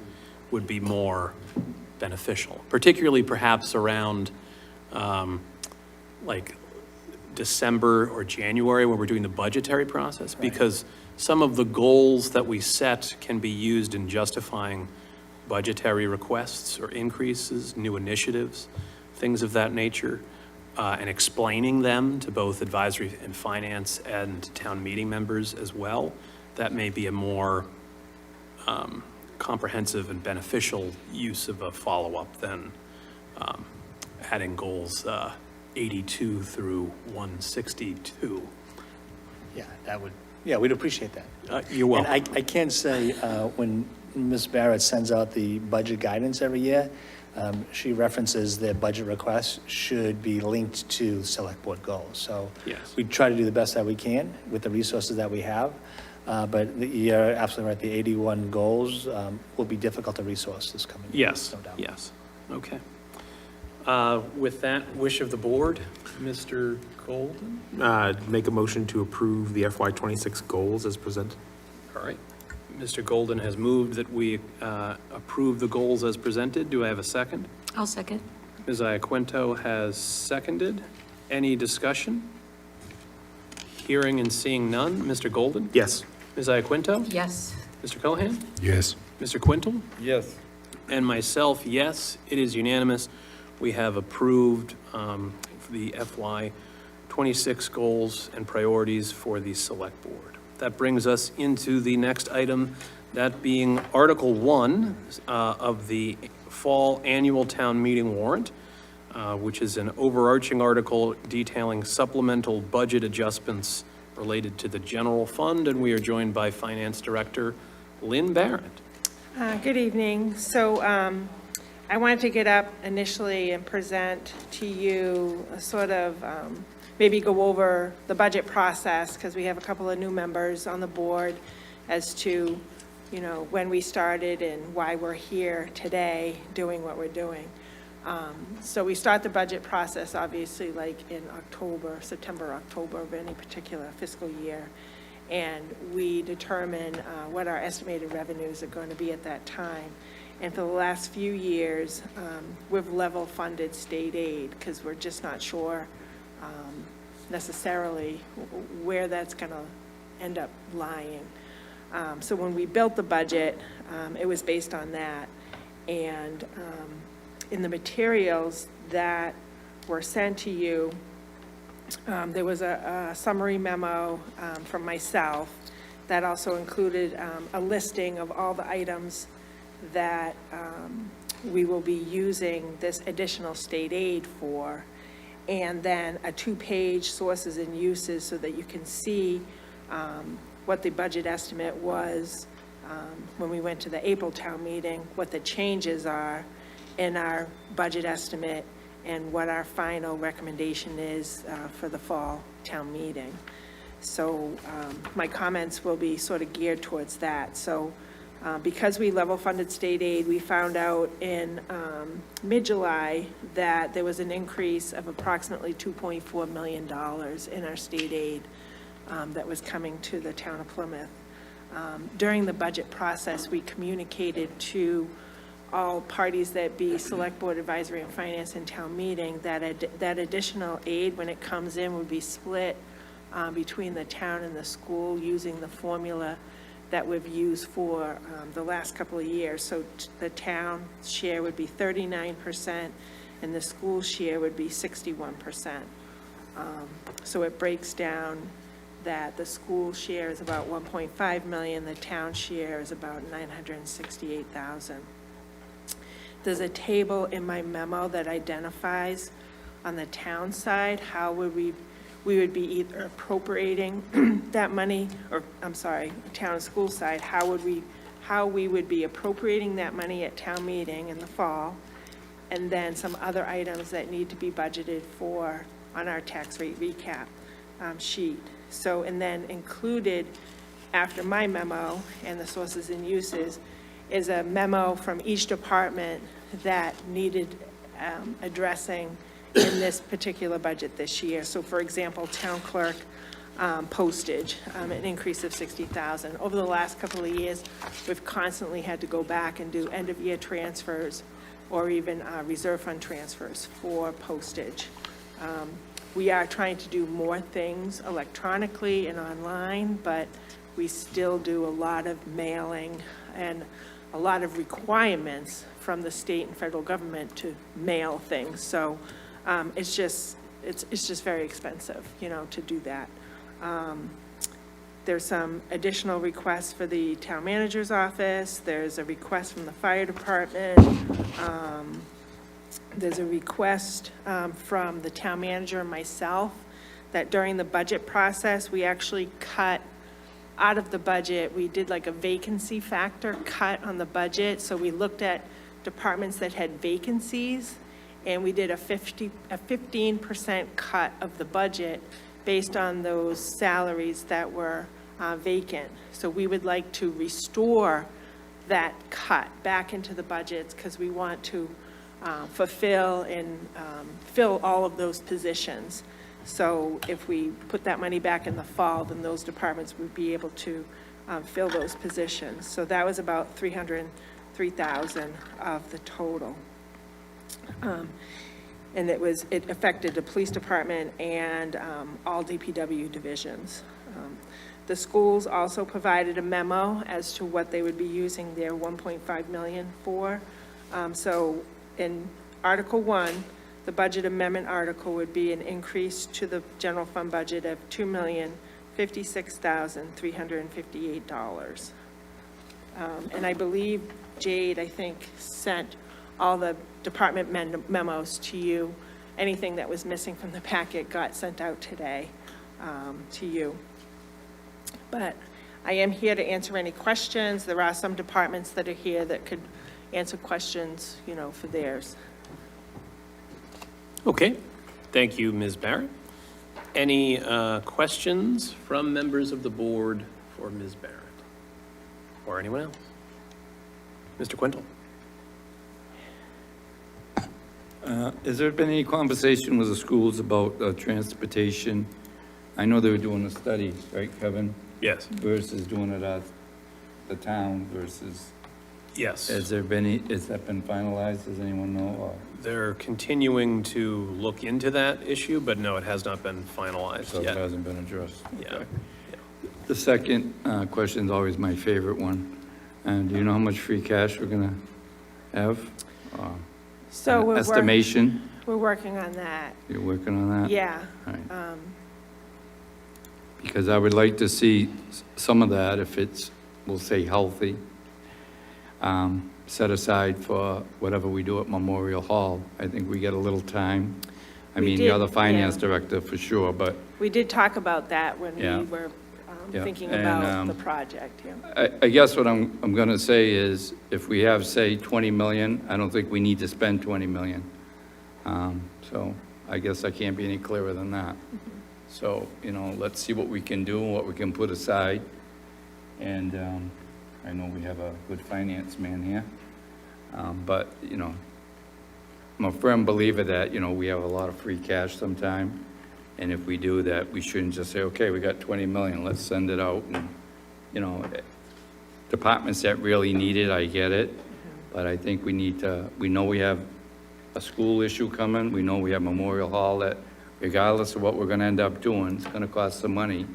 would be more beneficial, particularly perhaps around like December or January when we're doing the budgetary process, because some of the goals that we set can be used in justifying budgetary requests or increases, new initiatives, things of that nature, and explaining them to both advisory and finance and town meeting members as well. That may be a more comprehensive and beneficial use of a follow-up than adding goals 82 through 162. Yeah, we'd appreciate that. You're welcome. And I can say, when Ms. Barrett sends out the budget guidance every year, she references that budget requests should be linked to select board goals. So Yes. we try to do the best that we can with the resources that we have. But you're absolutely right, the 81 goals will be difficult to resource this coming year. Yes, No doubt. yes, okay. With that wish of the board, Mr. Golden? Make a motion to approve the FY '26 goals as presented. All right. Mr. Golden has moved that we approve the goals as presented. Do I have a second? I'll second. Ms. Iaquinto has seconded. Any discussion? Hearing and seeing none. Mr. Golden? Yes. Ms. Iaquinto? Yes. Mr. Cohan? Yes. Mr. Quintel? Yes. And myself, yes, it is unanimous. We have approved the FY '26 goals and priorities for the Select Board. That brings us into the next item, that being Article 1 of the Fall Annual Town Meeting warrant, which is an overarching article detailing supplemental budget adjustments related to the general fund, and we are joined by Finance Director Lynn Barrett. Good evening. So I wanted to get up initially and present to you a sort of, maybe go over the budget process, because we have a couple of new members on the board as to, when we started and why we're here today doing what we're doing. So we start the budget process, obviously, like in September, October of any particular fiscal year. And we determine what our estimated revenues are going to be at that time. And for the last few years, we've level funded state aid because we're just not sure necessarily where that's going to end up lying. So when we built the budget, it was based on that. And in the materials that were sent to you, there was a summary memo from myself that also included a listing of all the items that we will be using this additional state aid for, and then a 2-page sources and uses so that you can see what the budget estimate was when we went to the April town meeting, what the changes are in our budget estimate, and what our final recommendation is for the fall town meeting. So my comments will be sort of geared towards that. So because we level funded state aid, we found out in mid-July that there was an increase of approximately $2.4 million in our state aid that was coming to the town of Plymouth. During the budget process, we communicated to all parties that be Select Board Advisory and Finance and Town Meeting that additional aid, when it comes in, would be split between the town and the school using the formula that we've used for the last couple of years. So the town share would be 39% and the school share would be 61%. So it breaks down that the school share is about 1.5 million, the town share is about 968,000. There's a table in my memo that identifies on the town side how we would be either appropriating that money, or I'm sorry, town and school side, how we would be appropriating that money at town meeting in the fall, and then some other items that need to be budgeted for on our tax rate recap sheet. So, and then included after my memo and the sources and uses is a memo from each department that needed addressing in this particular budget this year. So for example, town clerk postage, an increase of 60,000. Over the last couple of years, we've constantly had to go back and do end of year transfers or even reserve fund transfers for postage. We are trying to do more things electronically and online, but we still do a lot of mailing and a lot of requirements from the state and federal government to mail things. So it's just very expensive, you know, to do that. There's some additional requests for the town manager's office. There's a request from the fire department. There's a request from the town manager and myself that during the budget process, we actually cut out of the budget. We did like a vacancy factor cut on the budget. So we looked at departments that had vacancies, and we did a 15% cut of the budget based on those salaries that were vacant. So we would like to restore that cut back into the budgets because we want to fulfill and fill all of those positions. So if we put that money back in the fall, then those departments would be able to fill those positions. So that was about 303,000 of the total. And it affected the police department and all DPW divisions. The schools also provided a memo as to what they would be using their 1.5 million for. So in Article 1, the budget amendment article would be an increase to the general fund budget of $2,056,358. And I believe Jade, I think, sent all the department memos to you. Anything that was missing from the packet got sent out today to you. But I am here to answer any questions. There are some departments that are here that could answer questions, you know, for theirs. Okay, thank you, Ms. Barrett. Any questions from members of the board for Ms. Barrett? Or anyone else? Mr. Quintel? Has there been any conversation with the schools about transportation? I know they were doing a study, right, Kevin? Yes. Versus doing it at the town versus, Yes. has that been finalized? Does anyone know? Or- They're continuing to look into that issue, but no, it has not been So finalized it yet. hasn't been addressed? Yeah. Okay. The second question is always my favorite one. And do you know how much free cash we're gonna have? So we're Estimation? we're working on that. You're working on that? Yeah. All right. Because I would like to see some of that, if it's, we'll say, healthy, set aside for whatever we do at Memorial Hall. I think we get a little time. I We mean, you're did, the finance yeah. director for sure, but We did talk about that when Yeah. we were Yeah, thinking and, about the project, yeah. I guess what I'm gonna say is, if we have, say, 20 million, I don't think we need to spend 20 million. So I guess I can't be any clearer than that. So, let's see what we can do and what we can put aside. And I know we have a good finance man here. But, I'm a firm believer that, we have a lot of free cash sometime. And if we do that, we shouldn't just say, okay, we got 20 million, let's send it out. And, departments that really need it, I get it. But I think we need to, we know we have a school issue coming. We know we have Memorial Hall that regardless of what we're gonna end up doing, it's gonna cost some money.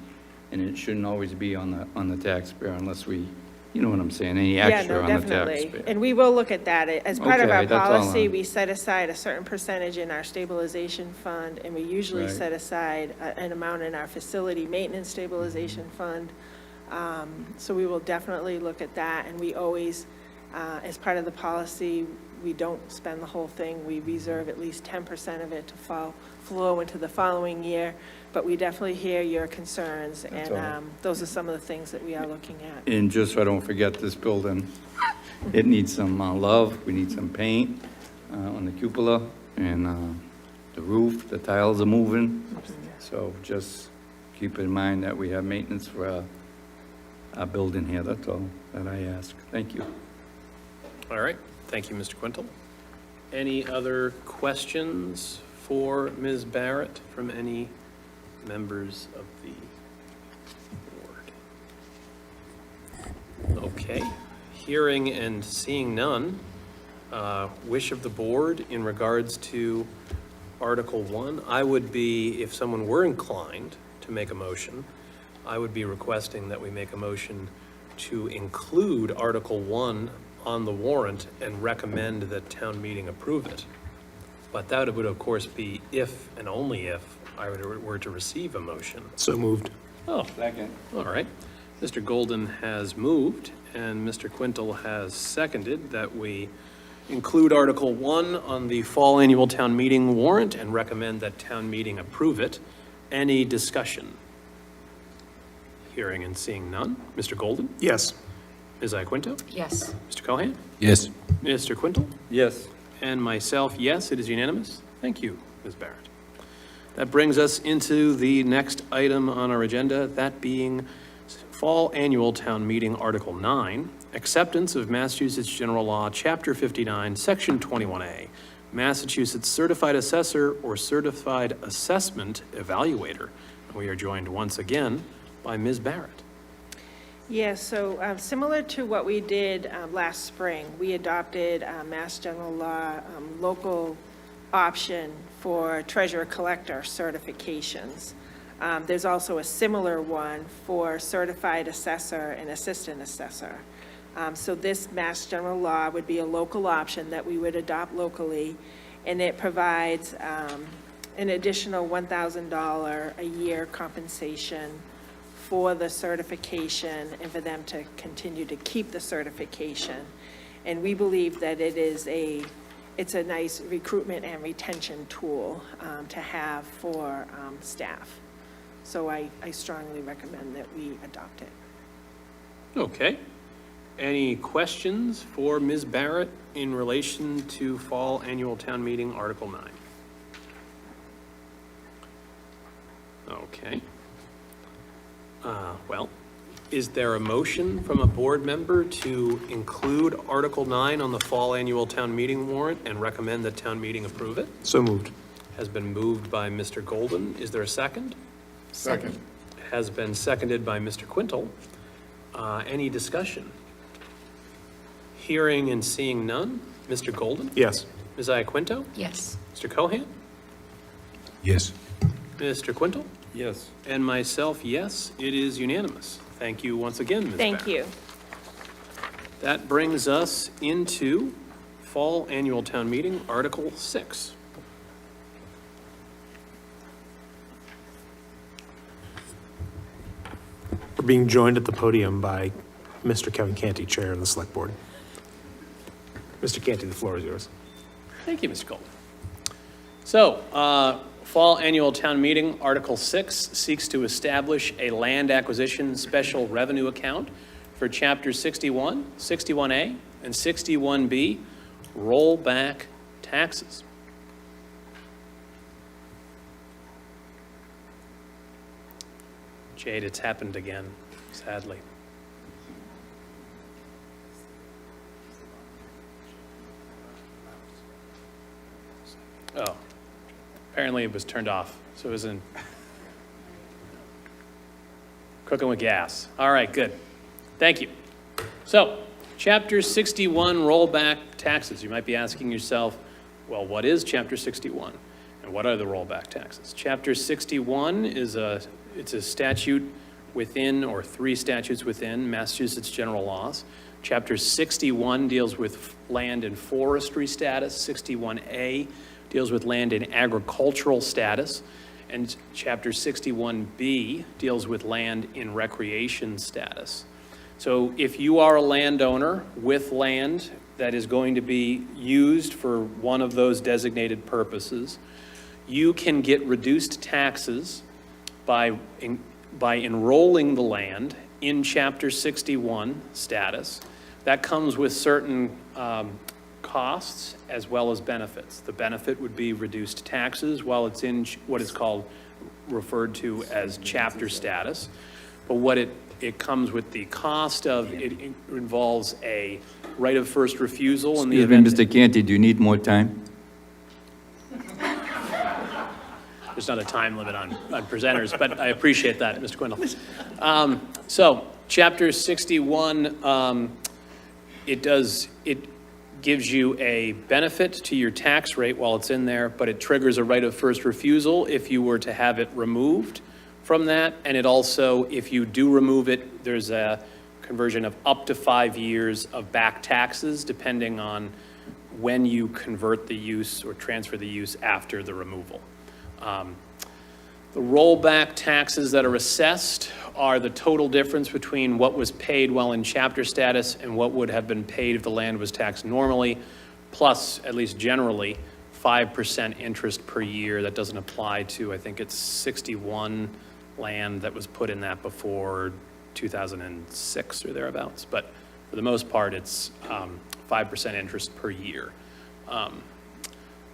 And it shouldn't always be on the taxpayer unless we, you know what I'm saying, any extra on the Definitely. taxpayer. And we will look at that. As part of Okay, our that's all policy, I'm- we set aside a certain percentage in our stabilization fund, and we usually Right. set aside an amount in our facility maintenance stabilization fund. So we will definitely look at that, and we always, as part of the policy, we don't spend the whole thing. We reserve at least 10% of it to flow into the following year. But we definitely hear your concerns, That's and all. those are some of the things that we are looking at. And just so I don't forget this building, it needs some love. We need some paint on the cupola and the roof, the tiles are moving. So just keep in mind that we have maintenance for our building here, that's all that I ask. Thank you. All right. Thank you, Mr. Quintal. Any other questions for Ms. Barrett from any members of the board? Okay. Hearing and seeing none, wish of the board in regards to Article 1, I would be, if someone were inclined to make a motion, I would be requesting that we make a motion to include Article 1 on the warrant and recommend that town meeting approve it. But that would, of course, be if and only if I were to receive a motion. So moved. Oh, Second. all right. Mr. Golden has moved, and Mr. Quintal has seconded that we include Article 1 on the fall annual town meeting warrant and recommend that town meeting approve it. Any discussion? Hearing and seeing none. Mr. Golden? Yes. Ms. Iaquinto? Yes. Mr. Cohan? Yes. Mr. Quintal? Yes. And myself, yes, it is unanimous. Thank you, Ms. Barrett. That brings us into the next item on our agenda, that being Fall Annual Town Meeting Article 9, Acceptance of Massachusetts General Law, Chapter 59, Section 21A, Massachusetts Certified Assessor or Certified Assessment Evaluator. And we are joined once again by Ms. Barrett. Yes, so similar to what we did last spring, we adopted Mass General Law local option for treasurer collector certifications. There's also a similar one for certified assessor and assistant assessor. So this Mass General Law would be a local option that we would adopt locally, and it provides an additional $1,000 a year compensation for the certification and for them to continue to keep the certification. And we believe that it's a nice recruitment and retention tool to have for staff. So I strongly recommend that we adopt it. Okay. Any questions for Ms. Barrett in relation to Fall Annual Town Meeting Article 9? Okay. Well, Is there a motion from a board member to include Article 9 on the fall annual town meeting warrant and recommend that town meeting approve it? So moved. Has been moved by Mr. Golden. Is there a second? Second. Has been seconded by Mr. Quintal. Any discussion? Hearing and seeing none. Mr. Golden? Yes. Ms. Iaquinto? Yes. Mr. Cohan? Yes. Mr. Quintal? Yes. And myself, yes, it is unanimous. Thank you once again, Ms. Thank Barrett. you. That brings us into Fall Annual Town Meeting, Article 6. We're being joined at the podium by Mr. Kevin Canty, Chair of the Select Board. Mr. Canty, the floor is yours. Thank you, Mr. Golden. So, Fall Annual Town Meeting, Article 6 seeks to establish a land acquisition special revenue account for Chapter 61, 61A, and 61B, rollback taxes. Jade, it's happened again, sadly. Oh, apparently it was turned off, so it was in cooking with gas. All right, good. Thank you. So, Chapter 61, rollback taxes. You might be asking yourself, well, what is Chapter 61? And what are the rollback taxes? Chapter 61 is it's a statute within, or three statutes within, Massachusetts general laws. Chapter 61 deals with land and forestry status. 61A deals with land and agricultural status. And Chapter 61B deals with land in recreation status. So if you are a landowner with land that is going to be used for one of those designated purposes, you can get reduced taxes by enrolling the land in Chapter 61 status. That comes with certain costs as well as benefits. The benefit would be reduced taxes while it's in what is referred to as chapter status. But what it comes with the cost of, it involves a right of first refusal in the Excuse me, event. Mr. Canty, do you need more time? There's not a time limit on presenters, but I appreciate that, Mr. Quindle. So, Chapter 61, it gives you a benefit to your tax rate while it's in there, but it triggers a right of first refusal if you were to have it removed from that. And it also, if you do remove it, there's a conversion of up to 5 years of back taxes, depending on when you convert the use or transfer the use after the removal. The rollback taxes that are assessed are the total difference between what was paid while in chapter status and what would have been paid if the land was taxed normally, plus, at least generally, 5% interest per year. That doesn't apply to, I think it's 61 land that was put in that before 2006 or thereabouts. But for the most part, it's 5% interest per year.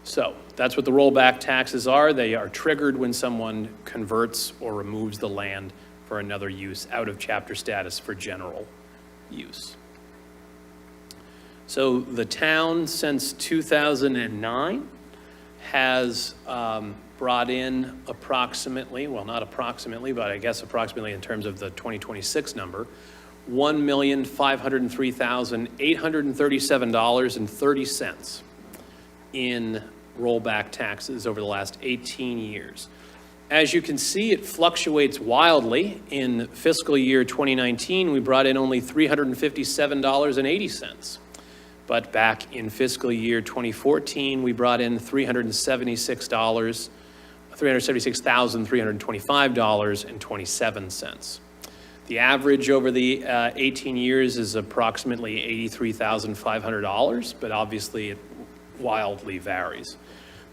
So that's what the rollback taxes are. They are triggered when someone converts or removes the land for another use out of chapter status for general use. So the town, since 2009, has brought in approximately, well, not approximately, but I guess approximately in terms of the 2026 number, $1,503,837.30 in rollback taxes over the last 18 years. As you can see, it fluctuates wildly. In fiscal year 2019, we brought in only $357.80. But back in fiscal year 2014, we brought in $376,325.27. The average over the 18 years is approximately $83,500, but obviously it wildly varies.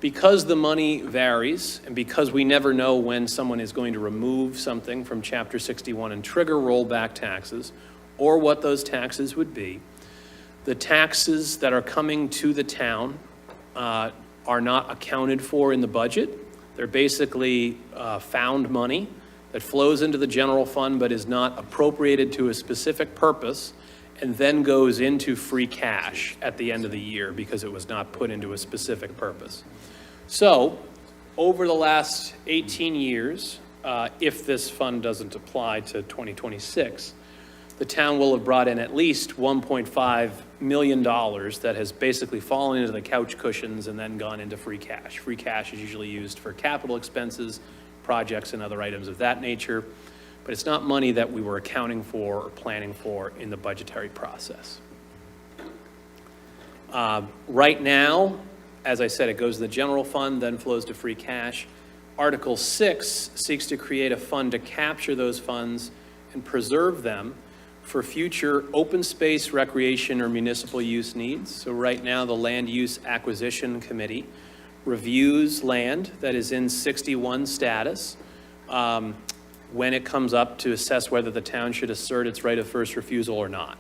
Because the money varies, and because we never know when someone is going to remove something from Chapter 61 and trigger rollback taxes, or what those taxes would be, the taxes that are coming to the town are not accounted for in the budget. They're basically found money that flows into the general fund but is not appropriated to a specific purpose and then goes into free cash at the end of the year because it was not put into a specific purpose. So, over the last 18 years, if this fund doesn't apply to 2026, the town will have brought in at least $1.5 million that has basically fallen into the couch cushions and then gone into free cash. Free cash is usually used for capital expenses, projects, and other items of that nature, but it's not money that we were accounting for or planning for in the budgetary process. Right now, as I said, it goes to the general fund, then flows to free cash. Article 6 seeks to create a fund to capture those funds and preserve them for future open space, recreation, or municipal use needs. So right now, the Land Use Acquisition Committee reviews land that is in 61 status when it comes up to assess whether the town should assert its right of first refusal or not.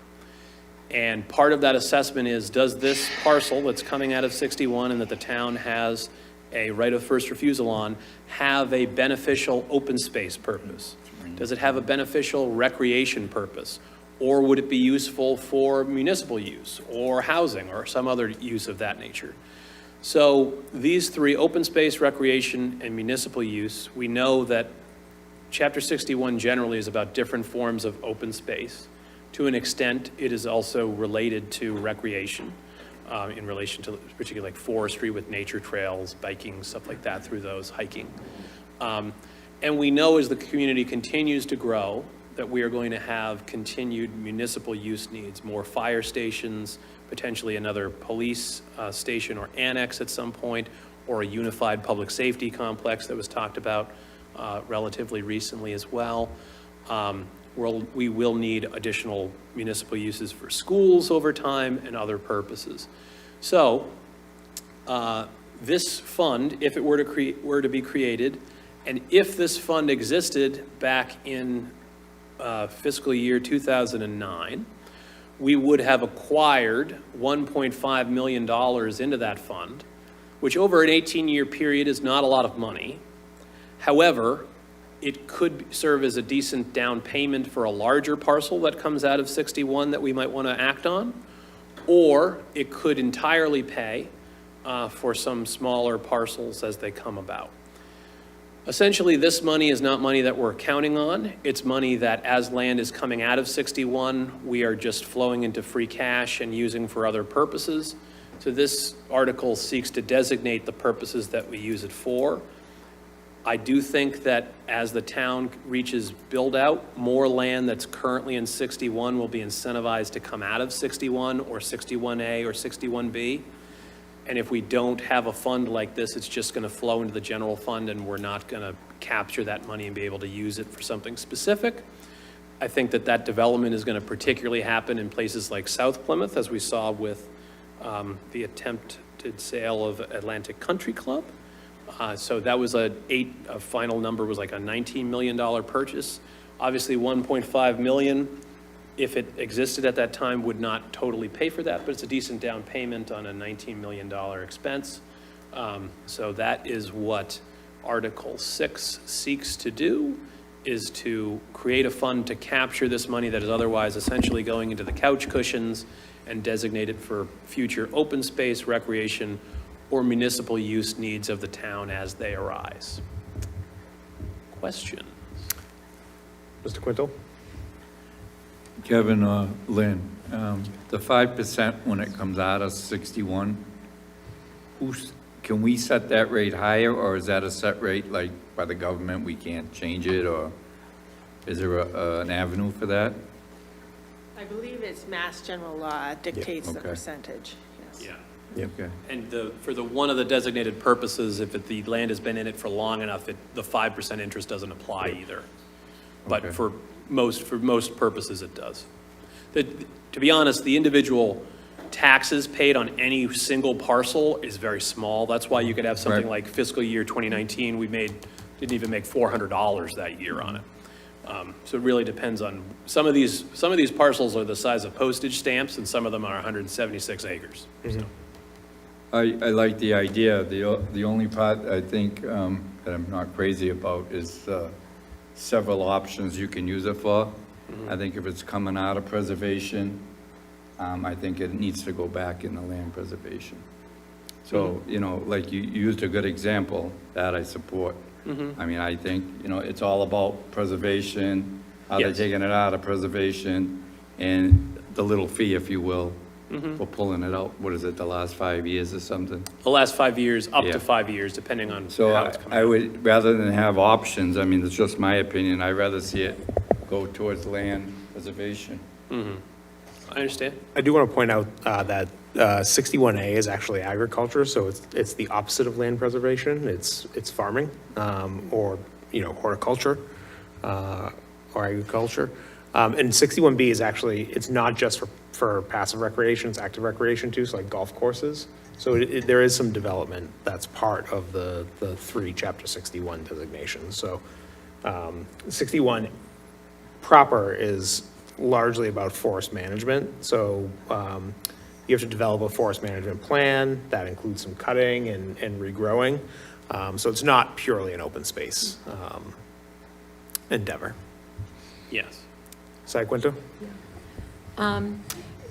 And part of that assessment is, does this parcel that's coming out of 61 and that the town has a right of first refusal on have a beneficial open space purpose? Does it have a beneficial recreation purpose? Or would it be useful for municipal use or housing or some other use of that nature? So these three, open space, recreation, and municipal use, we know that Chapter 61 generally is about different forms of open space. To an extent, it is also related to recreation in relation to particularly like forestry with nature trails, biking, stuff like that through those, hiking. And we know as the community continues to grow that we are going to have continued municipal use needs, more fire stations, potentially another police station or annex at some point, or a unified public safety complex that was talked about relatively recently as well. We will need additional municipal uses for schools over time and other purposes. So this fund, if it were to be created, and if this fund existed back in fiscal year 2009, we would have acquired $1.5 million into that fund, which over an 18-year period is not a lot of money. However, it could serve as a decent down payment for a larger parcel that comes out of 61 that we might want to act on, or it could entirely pay for some smaller parcels as they come about. Essentially, this money is not money that we're counting on. It's money that as land is coming out of 61, we are just flowing into free cash and using for other purposes. So this article seeks to designate the purposes that we use it for. I do think that as the town reaches build out, more land that's currently in 61 will be incentivized to come out of 61 or 61A or 61B. And if we don't have a fund like this, it's just going to flow into the general fund and we're not going to capture that money and be able to use it for something specific. I think that that development is going to particularly happen in places like South Plymouth, as we saw with the attempted sale of Atlantic Country Club. So that was a final number was like a $19 million purchase. Obviously 1.5 million, if it existed at that time, would not totally pay for that, but it's a decent down payment on a $19 million expense. So that is what Article 6 seeks to do, is to create a fund to capture this money that is otherwise essentially going into the couch cushions and designate it for future open space, recreation, or municipal use needs of the town as they arise. Questions? Mr. Quinto? Kevin or Lynn, the 5% when it comes out of 61, can we set that rate higher, or is that a set rate like by the government, we can't change it, or is there an avenue for that? I believe it's Mass General Law dictates the Okay. percentage, yes. Yeah. Okay. And for one of the designated purposes, if the land has been in it for long enough, the 5% interest doesn't apply either. But Okay. for most purposes, it does. To be honest, the individual taxes paid on any single parcel is very small. That's why you could have something Right. like fiscal year 2019, didn't even make $400 that year on it. So it really depends on, some of these parcels are the size of postage stamps, and some of them are 176 acres. So. I like the idea. The only part I think that I'm not crazy about is several options you can use it for. I think if it's coming out of preservation, I think it needs to go back in the land preservation. So, you know, like you used a good example that I support. I mean, I think, you know, it's all about preservation, how they're Yes. taking it out of preservation, and the little fee, if you will, for pulling it out, what is it, the last 5 years or something? The last 5 years, up Yeah. to 5 years, depending on So how it's coming I out. would, rather than have options, I mean, it's just my opinion, I'd rather see it go towards land preservation. I understand. I do want to point out that 61A is actually agriculture, so it's the opposite of land preservation. It's farming, or, you know, horticulture, or agriculture. And 61B is actually, it's not just for passive recreation, it's active recreation too, so like golf courses. So there is some development that's part of the three Chapter 61 designations. So 61 proper is largely about forest management. So you have to develop a forest management plan that includes some cutting and regrowing. So it's not purely an open space endeavor. Yes. Si, Quinto?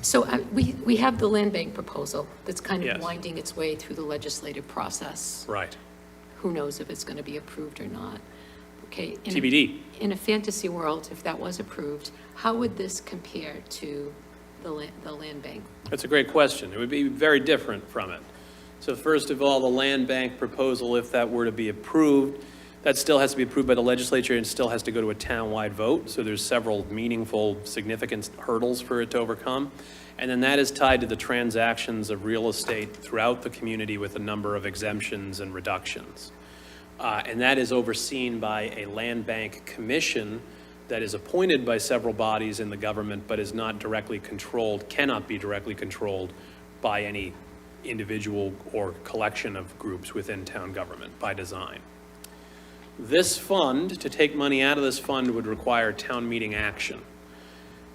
So we have the land bank proposal that's kind of Yes. winding its way through the legislative process. Right. Who knows if it's going to be approved or not? Okay. TBD. In a fantasy world, if that was approved, how would this compare to the land bank? That's a great question. It would be very different from it. So first of all, the land bank proposal, if that were to be approved, that still has to be approved by the legislature and still has to go to a town-wide vote. So there's several meaningful, significant hurdles for it to overcome. And then that is tied to the transactions of real estate throughout the community with a number of exemptions and reductions. And that is overseen by a land bank commission that is appointed by several bodies in the government, but is not directly controlled, cannot be directly controlled by any individual or collection of groups within town government by design. This fund, to take money out of this fund, would require town meeting action.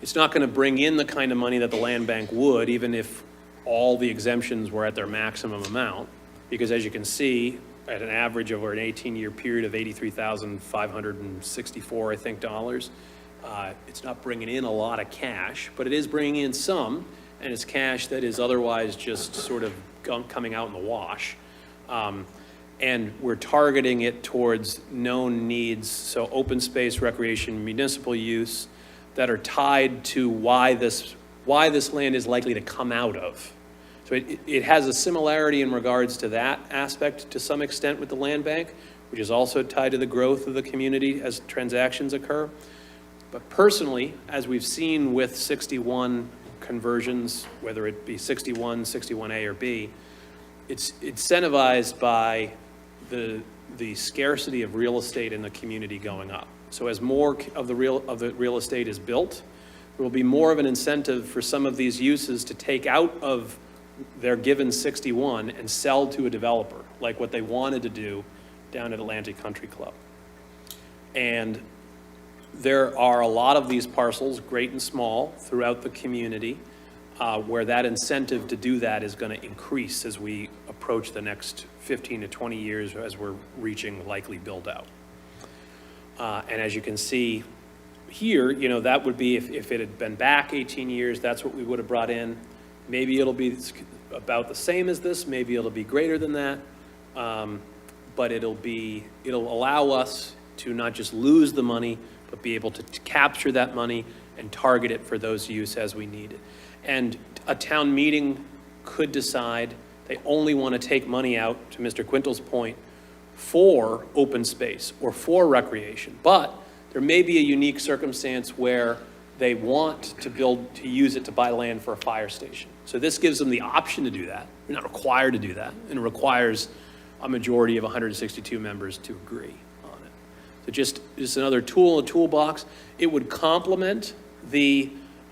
It's not going to bring in the kind of money that the land bank would, even if all the exemptions were at their maximum amount, because as you can see, at an average over an 18-year period of $83,564, I think, dollars, it's not bringing in a lot of cash, but it is bringing in some, and it's cash that is otherwise just sort of coming out in the wash. And we're targeting it towards known needs, so open space, recreation, municipal use, that are tied to why this land is likely to come out of. So it has a similarity in regards to that aspect to some extent with the land bank, which is also tied to the growth of the community as transactions occur. But personally, as we've seen with 61 conversions, whether it be 61, 61A or B, it's incentivized by the scarcity of real estate in the community going up. So as more of the real estate is built, there will be more of an incentive for some of these uses to take out of their given 61 and sell to a developer, like what they wanted to do down at Atlantic Country Club. And there are a lot of these parcels, great and small, throughout the community, where that incentive to do that is going to increase as we approach the next 15 to 20 years as we're reaching likely build out. And as you can see here, you know, that would be, if it had been back 18 years, that's what we would have brought in. Maybe it'll be about the same as this, maybe it'll be greater than that. But it'll allow us to not just lose the money, but be able to capture that money and target it for those use as we need it. And a town meeting could decide they only want to take money out, to Mr. Quintel's point, for open space or for recreation. But there may be a unique circumstance where they want to use it to buy land for a fire station. So this gives them the option to do that. They're not required to do that, and it requires a majority of 162 members to agree on it. So just another tool in the toolbox. It would complement the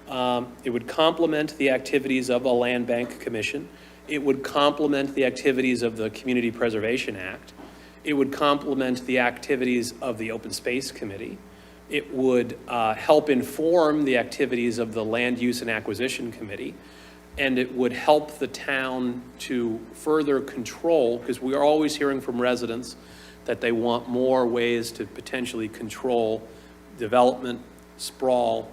activities of a land bank commission. It would complement the activities of the Community Preservation Act. It would complement the activities of the Open Space Committee. It would help inform the activities of the Land Use and Acquisition Committee. and it would help the town to further control, because we are always hearing from residents that they want more ways to potentially control development, sprawl,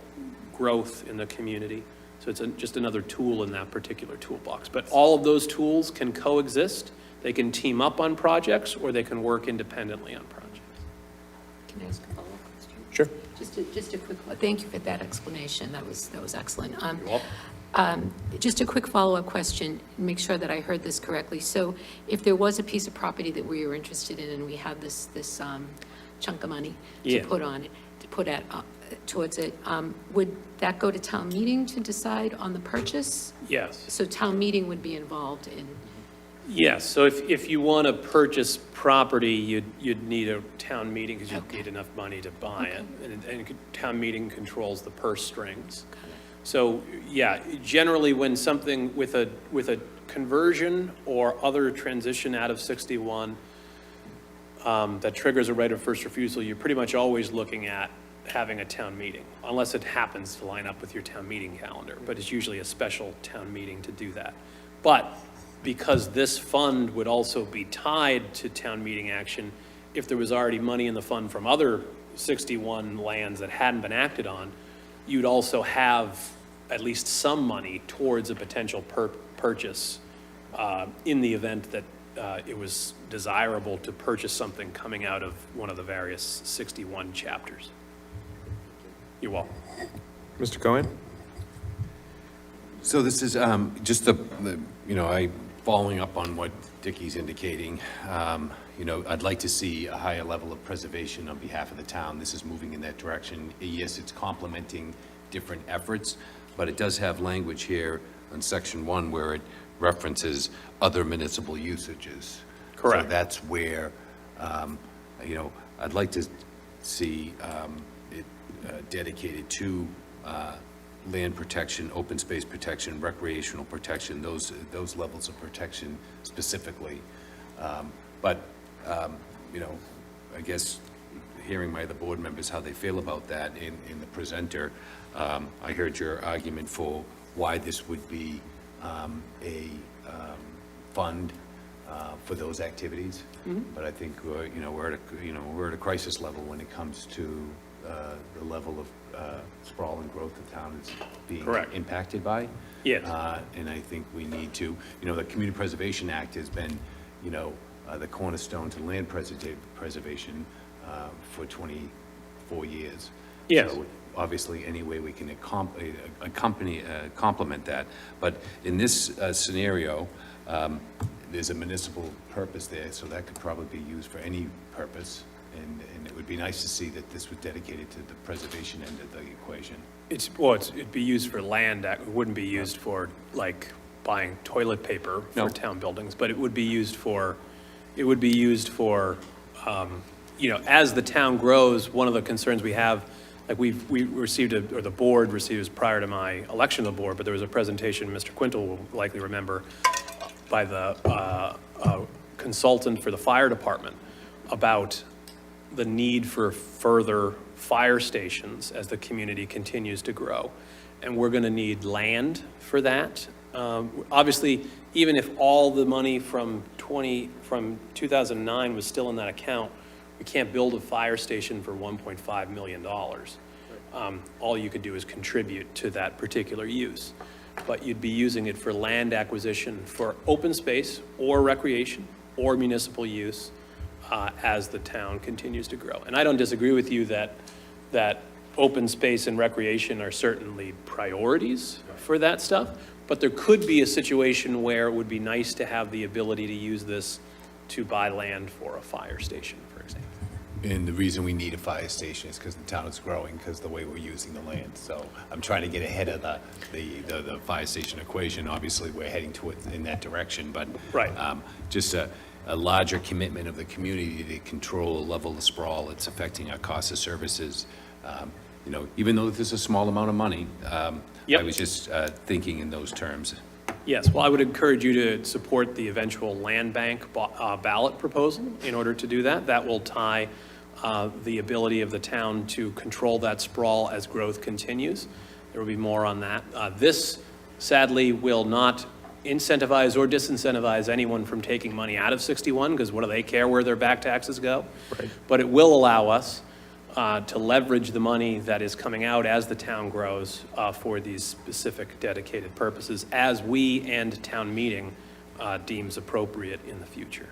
growth in the community. So it's just another tool in that particular toolbox. But all of those tools can coexist. They can team up on projects, or they can work independently on projects. Can I ask a follow-up question? Sure. Just a quick, thank you for that explanation. That was excellent. You're welcome. Just a quick follow-up question, make sure that I heard this correctly. So if there was a piece of property that we were interested in and we had this chunk of money to Yeah. put on it, to put towards it, would that go to town meeting to decide on the purchase? Yes. So town meeting would be involved in, Yes, so if you want to purchase property, you'd need a town meeting, because you'd Okay. need enough money to buy it. And town meeting controls the purse strings. So, yeah, generally, when something with a conversion or other transition out of 61 that triggers a right of first refusal, you're pretty much always looking at having a town meeting, unless it happens to line up with your town meeting calendar. But it's usually a special town meeting to do that. But because this fund would also be tied to town meeting action, if there was already money in the fund from other 61 lands that hadn't been acted on, you'd also have at least some money towards a potential purchase in the event that it was desirable to purchase something coming out of one of the various 61 chapters. You're welcome. Mr. Cohen? So this is just following up on what Dickie's indicating. I'd like to see a higher level of preservation on behalf of the town. This is moving in that direction. Yes, it's complementing different efforts, but it does have language here on section 1 where it references other municipal usages. Correct. So that's where, I'd like to see it dedicated to land protection, open space protection, recreational protection, those levels of protection specifically. I guess hearing my other board members how they feel about that in the presenter, I heard your argument for why this would be a fund for those activities. But I think we're at a crisis level when it comes to the level of sprawl and growth the town is being Correct. impacted by. Yes. And I think we need to, the Community Preservation Act has been, the cornerstone to land preservation for 24 years. Yes. So obviously, any way we can complement that. But in this scenario, there's a municipal purpose there, so that could probably be used for any purpose. And it would be nice to see that this was dedicated to the preservation end of the equation. It'd be used for land, it wouldn't be used for, like, buying toilet paper No. for town buildings, but it would be used for, as the town grows, one of the concerns we have, like, we received, or the board received prior to my election of the board, but there was a presentation, Mr. Quintal will likely remember, by the consultant for the fire department about the need for further fire stations as the community continues to grow. And we're gonna need land for that. Obviously, even if all the money from 2009 was still in that account, we can't build a fire station for $1.5 million. All you could do is contribute to that particular use. But you'd be using it for land acquisition for open space or recreation or municipal use as the town continues to grow. And I don't disagree with you that open space and recreation are certainly priorities for that stuff, but there could be a situation where it would be nice to have the ability to use this to buy land for a fire station, for example. And the reason we need a fire station is because the town is growing, because the way we're using the land. So I'm trying to get ahead of the fire station equation. Obviously, we're heading to it in that direction, but Right. Just a larger commitment of the community to control a level of sprawl. It's affecting our cost of services. Even though this is a small amount of money, Yep. I was just thinking in those terms. Yes, well, I would encourage you to support the eventual land bank ballot proposal in order to do that. That will tie the ability of the town to control that sprawl as growth continues. There will be more on that. This sadly will not incentivize or disincentivize anyone from taking money out of 61, because what do they care where their back taxes go? Right. But it will allow us to leverage the money that is coming out as the town grows for these specific dedicated purposes, as we and town meeting deems appropriate in the future.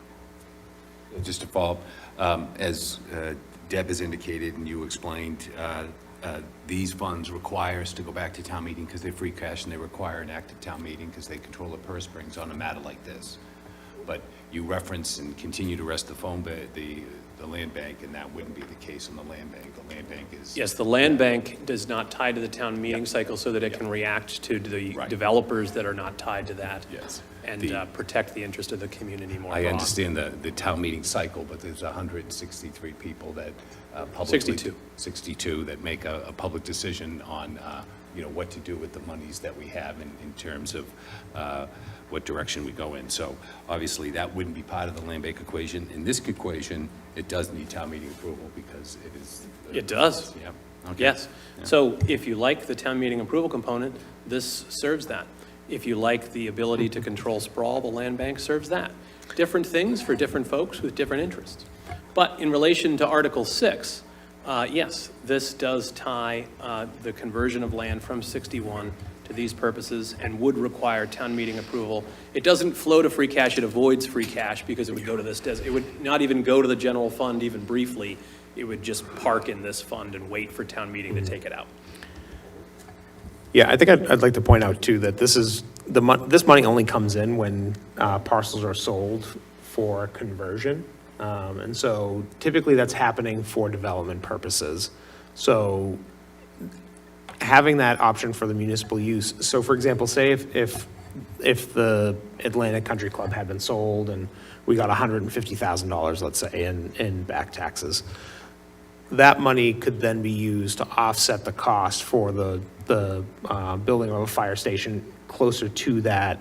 Just to follow up, as Deb has indicated and you explained, these funds require us to go back to town meeting because they're free cash, and they require an active town meeting because they control the purse strings on a matter like this. But you reference and continue to rest the land bank, and that wouldn't be the case on the land bank. The land bank is... Yes, the land bank does not tie to the town meeting cycle so that it can react to the developers that are not tied to that. Yes. And protect the interest of the community more I broadly. understand the town meeting cycle, but there's 163 people that publicly... 62. 62 that make a public decision on, what to do with the monies that we have in terms of what direction we go in. So obviously, that wouldn't be part of the land bank equation. In this equation, it does need town meeting approval because it is... It does. Yeah. Okay. Yes. Yeah. So if you like the town meeting approval component, this serves that. If you like the ability to control sprawl, the land bank serves that. Different things for different folks with different interests. But in relation to Article 6, yes, this does tie the conversion of land from 61 to these purposes and would require town meeting approval. It doesn't flow to free cash, it avoids free cash because it would go to this, it would not even go to the general fund even briefly. It would just park in this fund and wait for town meeting to take it out. Yeah, I think I'd like to point out too that this money only comes in when parcels are sold for conversion. And so typically that's happening for development purposes. So having that option for the municipal use. So for example, say if the Atlantic Country Club had been sold and we got $150,000, let's say, in back taxes, that money could then be used to offset the cost for the building of a fire station closer to that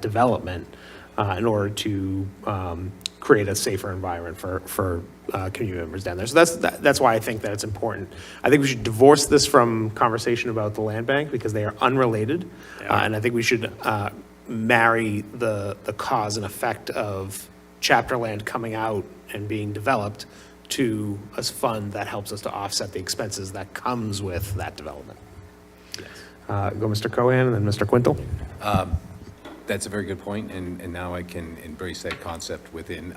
development in order to create a safer environment for community members down there. So that's why I think that it's important. I think we should divorce this from conversation about the land bank because they are unrelated. And I think we should marry the cause and effect of chapter land coming out and being developed to a fund that helps us to offset the expenses that comes with that development. Go Mr. Cohen and then Mr. Quintal. That's a very good point, and now I can embrace that concept within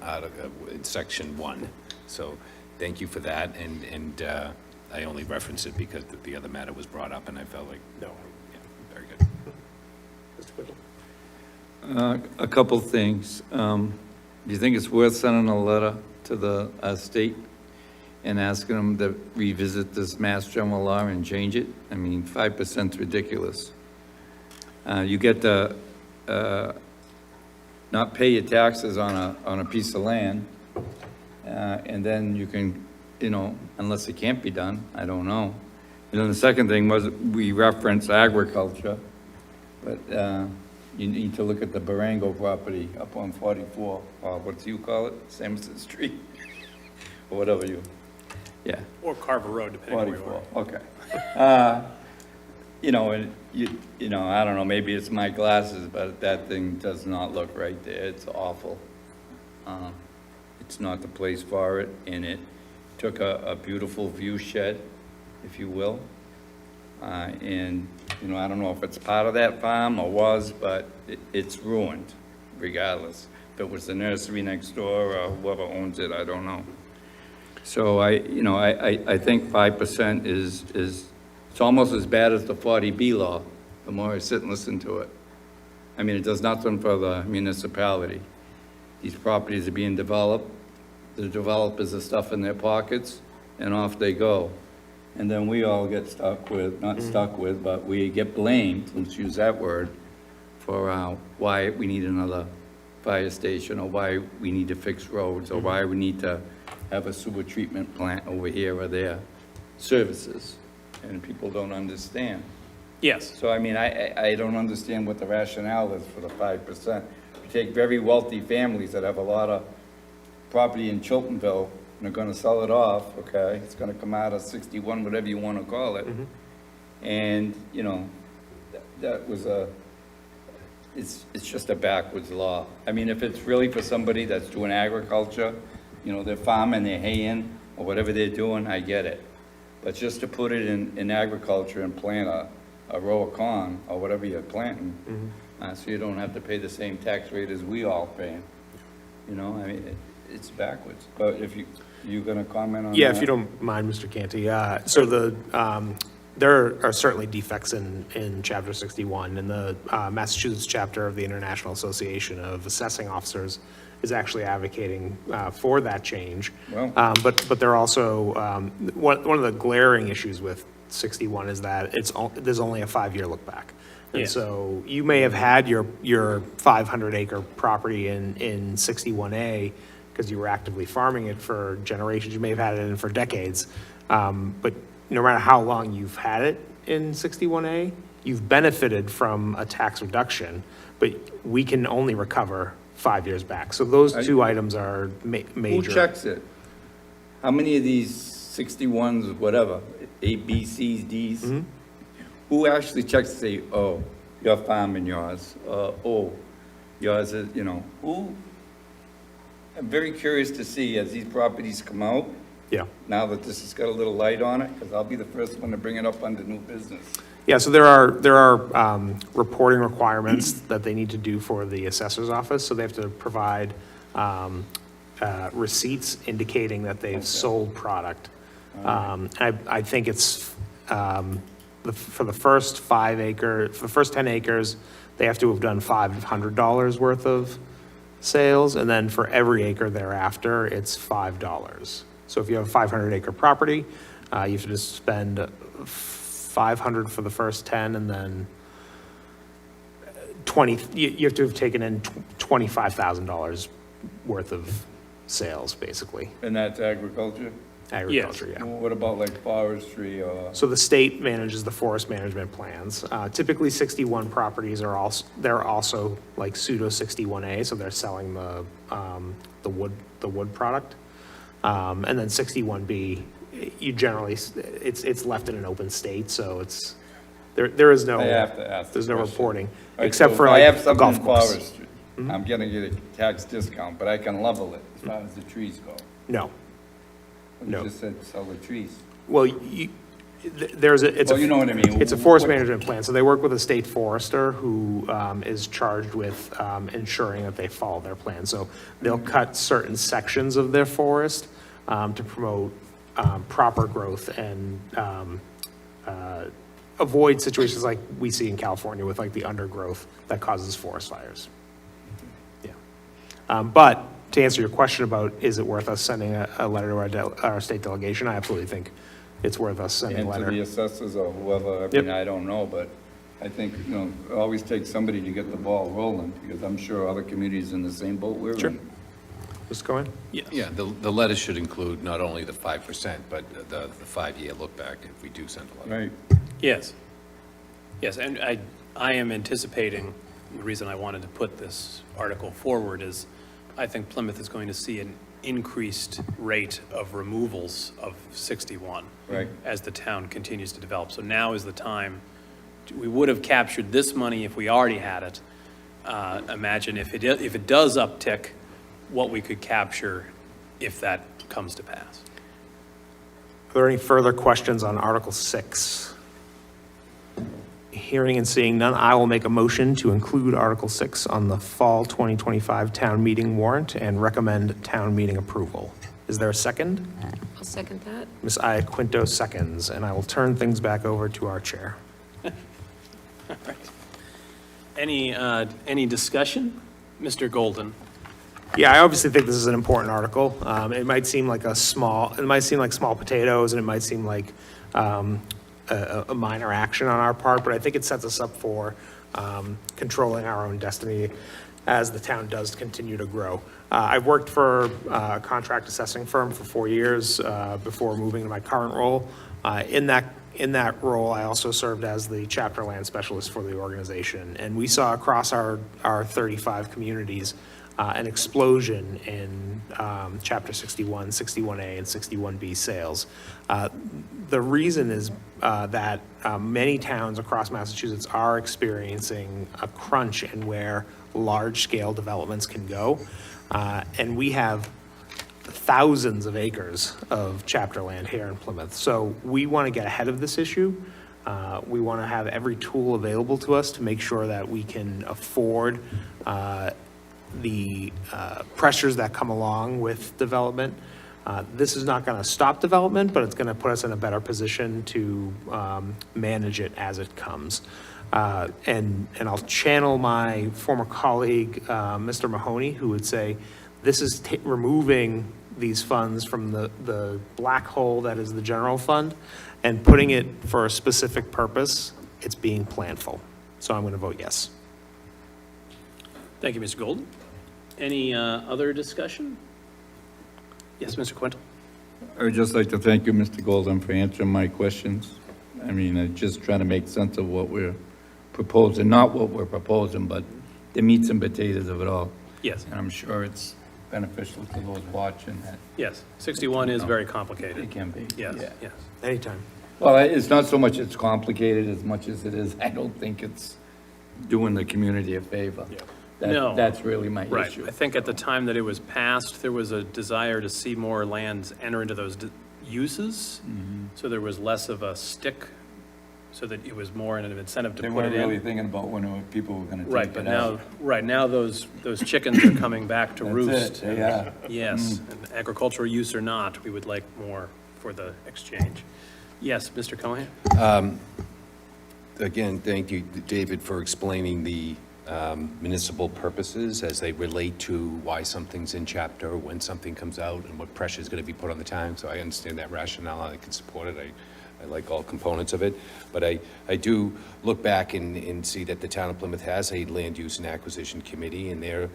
Section 1. So thank you for that, and I only referenced it because the other matter was brought up, and I felt like, no, yeah, very good. Mr. Quintal. A couple things. Do you think it's worth sending a letter to the state and asking them to revisit this Mass General Law and change it? I mean, 5% is ridiculous. You get to not pay your taxes on a piece of land, and then you can, unless it can't be done, I don't know. And then the second thing was we reference agriculture, but you need to look at the Barango property up on 44, what do you call it? Sampson Street, or whatever yeah. Or Carver Road, depending on where you are. 44, okay. And I don't know, maybe it's my glasses, but that thing does not look right there. It's awful. It's not the place for it, and it took a beautiful view shed, if you will. And, I don't know if it's part of that farm or was, but it's ruined regardless. If it was the nursery next door or whoever owns it, I don't know. So I think 5% is it's almost as bad as the 40B law, the more I sit and listen to it. I mean, it does nothing for the municipality. These properties are being developed, the developers are stuffing their pockets, and off they go. And then we all get stuck with, not stuck with, but we get blamed, let's use that word, for why we need another fire station, or why we need to fix roads, or why we need to have a sewer treatment plant over here or there. Services, and people don't understand. Yes. So, I mean, I don't understand what the rationale is for the 5%. You take very wealthy families that have a lot of property in Chiltonville, and they're gonna sell it off, okay? It's gonna come out of 61, whatever you wanna call it. And, that was it's just a backwards law. I mean, if it's really for somebody that's doing agriculture, you know, they're farming, they're haying, or whatever they're doing, I get it. But just to put it in agriculture and plant a row of corn, or whatever you're planting, so you don't have to pay the same tax rate as we all pay. You know, I mean, it's backwards. But if you gonna comment on that? Yeah, if you don't mind, Mr. Canty. So there are certainly defects in Chapter 61, and the Massachusetts chapter of the International Association of Assessing Officers is actually advocating for that change. Well- But there are also, one of the glaring issues with 61 is that there's only a 5-year look back. And Yes. so you may have had your 500-acre property in 61A because you were actively farming it for generations. You may have had it in for decades. But no matter how long you've had it in 61A, you've benefited from a tax reduction, but we can only recover 5 years back. So those two items are major. Who checks it? How many of these 61s, whatever, A, B, Cs, Ds? Mm-hmm. Who actually checks to say, oh, you're farming yours, oh, yours is, you know, who? I'm very curious to see as these properties come out, Yeah. now that this has got a little light on it, because I'll be the first one to bring it up under new business. Yeah, so there are reporting requirements that they need to do for the assessor's office, so they have to provide receipts indicating that they've sold product. I think it's, for the first 10 acres, they have to have done $500 worth of sales, and then for every acre thereafter, it's $5. So if you have a 500-acre property, you have to just spend $500 for the first 10, and then 20, you have to have taken in $25,000 worth of sales, basically. And that's agriculture? Agriculture, yeah. Well, what about like forestry or? So the state manages the forest management plans. Typically 61 properties are they're also like pseudo 61A, so they're selling the wood product. And then 61B, you generally, it's left in an open state, so there is no, I have to ask the there's no question. reporting, All right, except so for if I like have a something golf in course. forestry, I'm gonna get a tax discount, but I can level it as far as the trees go. No. You No. just said sell the trees. Well, it's Well, you know what I mean. It's a forest What- management plan, so they work with a state forester who is charged with ensuring that they follow their plan. So they'll cut certain sections of their forest to promote proper growth and avoid situations like we see in California with like the undergrowth that causes forest fires. Yeah. But to answer your question about, is it worth us sending a letter to our state delegation? I absolutely think it's worth us sending a And to the letter. assessors or whoever, I Yep. mean, I don't know, but I think, you know, it always takes somebody to get the ball rolling, because I'm sure other communities in the same boat we're Sure. in. Just go in? Yeah, the letter should include not only the 5%, but the 5-year look back if we do send a letter. Right. Yes. Yes, and I am anticipating, the reason I wanted to put this article forward is I think Plymouth is going to see an increased rate of removals of 61. Right. As the town continues to develop. So now is the time, we would have captured this money if we already had it. Imagine if it does uptick, what we could capture if that comes to pass. Are there any further questions on Article 6? Hearing and seeing none, I will make a motion to include Article 6 on the fall 2025 town meeting warrant and recommend town meeting approval. Is there a second? I'll second that. Ms. Iaquinto seconds, and I will turn things back over to our chair. Any discussion? Mr. Golden? Yeah, I obviously think this is an important article. It might seem like small potatoes, and it might seem like a minor action on our part, but I think it sets us up for controlling our own destiny as the town does continue to grow. I've worked for a contract assessing firm for 4 years before moving to my current role. In that role, I also served as the chapter land specialist for the organization, and we saw across our 35 communities an explosion in Chapter 61, 61A, and 61B sales. The reason is that many towns across Massachusetts are experiencing a crunch in where large-scale developments can go. And we have thousands of acres of chapter land here in Plymouth. So we want to get ahead of this issue. We want to have every tool available to us to make sure that we can afford the pressures that come along with development. This is not going to stop development, but it's going to put us in a better position to manage it as it comes. And I'll channel my former colleague, Mr. Mahoney, who would say, this is removing these funds from the black hole that is the general fund and putting it for a specific purpose. It's being planful. So I'm going to vote yes. Thank you, Mr. Golden. Any other discussion? Yes, Mr. Quintal. I would just like to thank you, Mr. Golden, for answering my questions. I mean, I'm just trying to make sense of what we're proposing, not what we're proposing, but the meats and potatoes of it all. Yes, And I'm sure it's beneficial to those watching that yes. 61 is very complicated. it can be. Yes, Yeah. yes. Anytime. Well, it's not so much it's complicated as much as it is, I don't think it's doing the community a favor. No. That's really my Right. issue. I think at the time that it was passed, there was a desire to see more lands enter into those uses. So there was less of a stick, so that it was more an incentive to They put it weren't really in. thinking about when people were gonna Right, take but it out. now those chickens are coming back to That's roost. it, yeah. Yes, and agricultural use or not, we would like more for the exchange. Yes, Mr. Cohen? Again, thank you, David, for explaining the municipal purposes as they relate to why something's in chapter, when something comes out, and what pressure is going to be put on the town. So I understand that rationale, and I can support it. I like all components of it. But I do look back and see that the town of Plymouth has a land use and acquisition committee, and they're,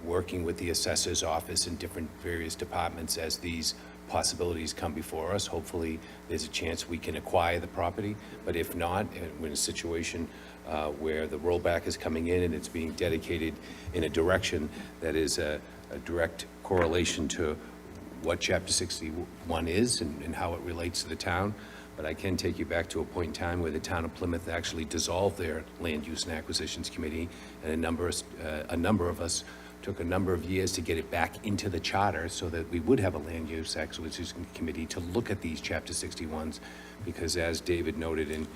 working with the assessor's office and different various departments as these possibilities come before us. Hopefully, there's a chance we can acquire the property, but if not, we're in a situation where the rollback is coming in and it's being dedicated in a direction that is a direct correlation to what Chapter 61 is and how it relates to the town. But I can take you back to a point in time where the town of Plymouth actually dissolved their Land Use and Acquisitions Committee, and a number of us took a number of years to get it back into the charter so that we would have a Land Use Acquisition Committee to look at these Chapter 61s, because as David noted and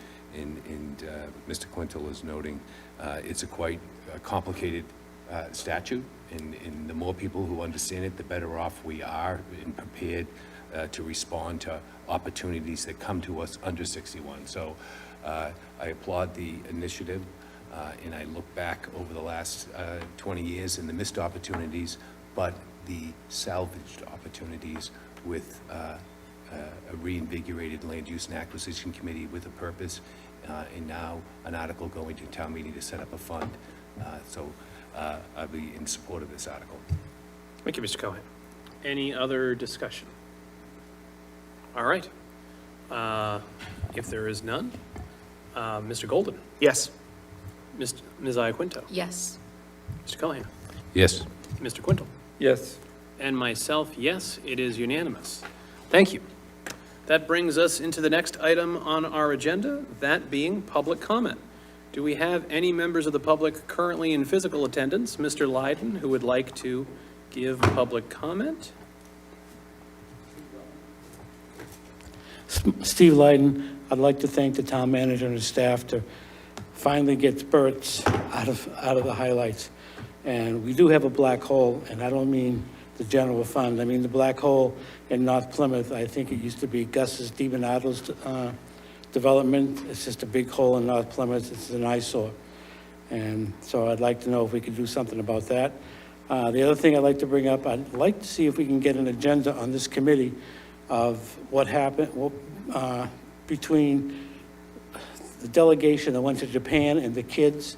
Mr. Quintal is noting, it's a quite complicated statute, and the more people who understand it, the better off we are and prepared to respond to opportunities that come to us under 61. So I applaud the initiative, and I look back over the last 20 years and the missed opportunities, but the salvaged opportunities with a reinvigorated Land Use and Acquisition Committee with a purpose, and now an article going to town meeting to set up a fund. So I'll be in support of this article. Thank you, Mr. Cohen. Any other discussion? All right. If there is none, Mr. Golden, Yes. Ms. Iaquinto, Yes. Mr. Cohen, Yes. Mr. Quintal, Yes. and myself, yes, it is unanimous. Thank you. That brings us into the next item on our agenda, that being public comment. Do we have any members of the public currently in physical attendance? Mr. Lyden, who would like to give public comment? Steve Lyden, I'd like to thank the town manager and his staff to finally get spurts out of the highlights. And we do have a black hole, and I don't mean the general fund. I mean the black hole in North Plymouth. I think it used to be Gus's DiBernato's development. It's just a big hole in North Plymouth. It's an eyesore. And so I'd like to know if we could do something about that. The other thing I'd like to bring up, I'd like to see if we can get an agenda on this committee of what happened between the delegation that went to Japan and the kids.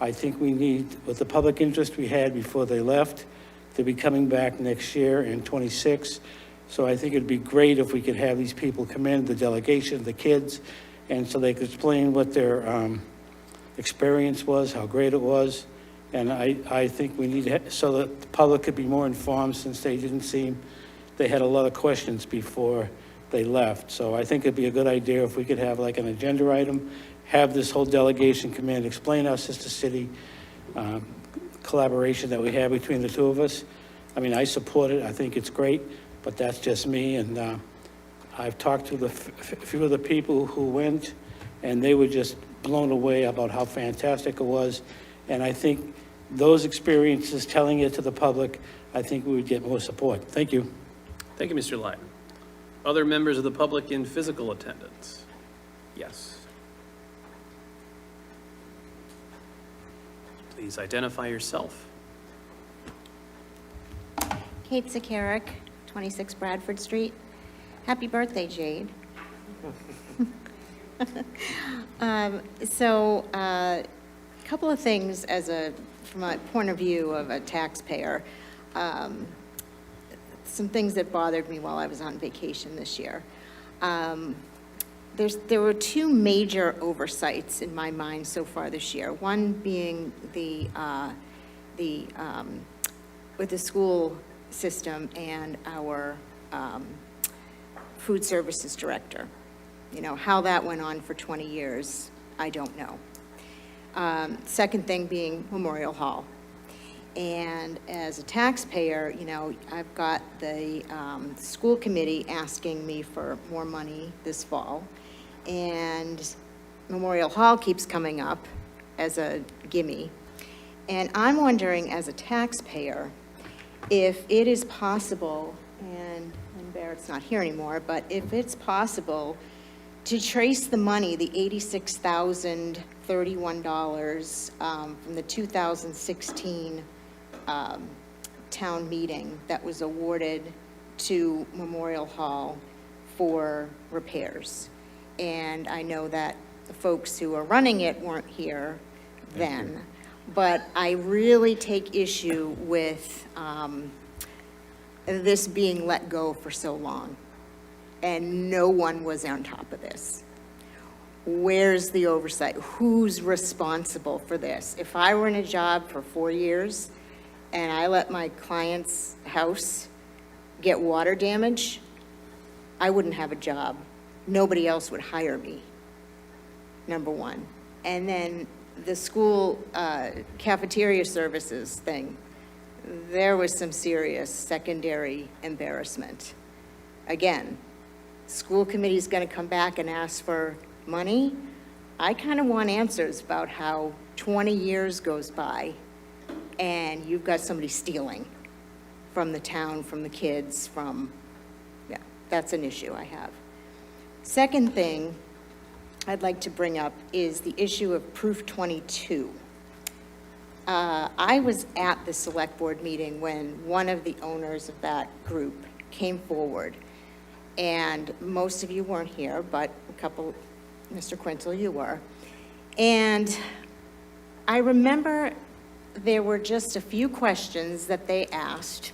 I think we need, with the public interest we had before they left, they'll be coming back next year in '26. So I think it'd be great if we could have these people come in, the delegation, the kids, and so they could explain what their experience was, how great it was, And I think we need to, so that the public could be more informed, since they didn't seem, they had a lot of questions before they left. So I think it'd be a good idea if we could have like an agenda item, have this whole delegation come in, explain our sister city collaboration that we have between the two of us. I mean, I support it, I think it's great, but that's just me, and I've talked to the few of the people who went, and they were just blown away about how fantastic it was. And I think those experiences, telling it to the public, I think we would get more support. Thank you. Thank you, Mr. Lyden. Other members of the public in physical attendance? Yes. Please identify yourself. Kate Sakarik, 26 Bradford Street. Happy birthday, Jade. A couple of things from a point of view of a taxpayer. Some things that bothered me while I was on vacation this year. There were two major oversights in my mind so far this year. One being with the school system and our food services director. You know, how that went on for 20 years, I don't know. Second thing being Memorial Hall. And as a taxpayer, you know, I've got the school committee asking me for more money this fall. And Memorial Hall keeps coming up as a gimme. And I'm wondering, as a taxpayer, if it is possible, and Barrett's not here anymore, but if it's possible to trace the money, the $86,031 from the 2016 town meeting that was awarded to Memorial Hall for repairs. And I know that the folks who are running it weren't here then, but I really take issue with this being let go for so long, and no one was on top of this. Where's the oversight? Who's responsible for this? If I were in a job for 4 years and I let my client's house get water damage, I wouldn't have a job. Nobody else would hire me, number one. And then the school cafeteria services thing, there was some serious secondary embarrassment. Again, school committee's gonna come back and ask for money. I kind of want answers about how 20 years goes by and you've got somebody stealing from the town, from the kids, yeah, that's an issue I have. Second thing I'd like to bring up is the issue of Proof 22. I was at the select board meeting when one of the owners of that group came forward, and most of you weren't here, but a couple, Mr. Quintel, you were. And I remember there were just a few questions that they asked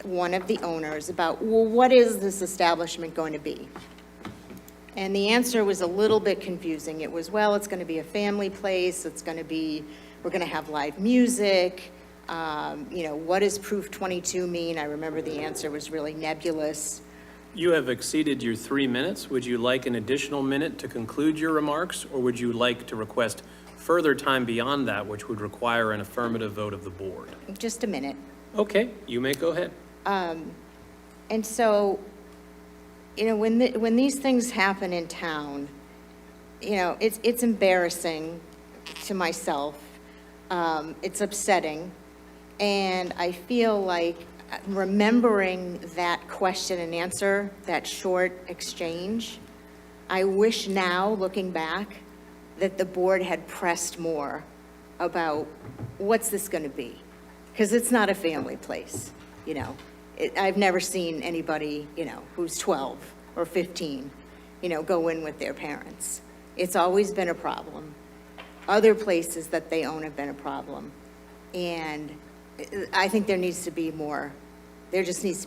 one of the owners about, well, what is this establishment going to be? And the answer was a little bit confusing. It was, well, it's going to be a family place, it's going to be, we're going to have live music, you know, what does Proof 22 mean? I remember the answer was really nebulous. You have exceeded your 3 minutes. Would you like an additional minute to conclude your remarks, or would you like to request further time beyond that, which would require an affirmative vote of the board? Just a minute. Okay, you may go ahead. And so, you know, when these things happen in town, you know, it's embarrassing to myself. It's upsetting. And I feel like remembering that question and answer, that short exchange, I wish now, looking back, that the board had pressed more about what's this going to be? Because it's not a family place, you know. I've never seen anybody, you know, who's 12 or 15, you know, go in with their parents. It's always been a problem. Other places that they own have been a problem. And I think there just needs to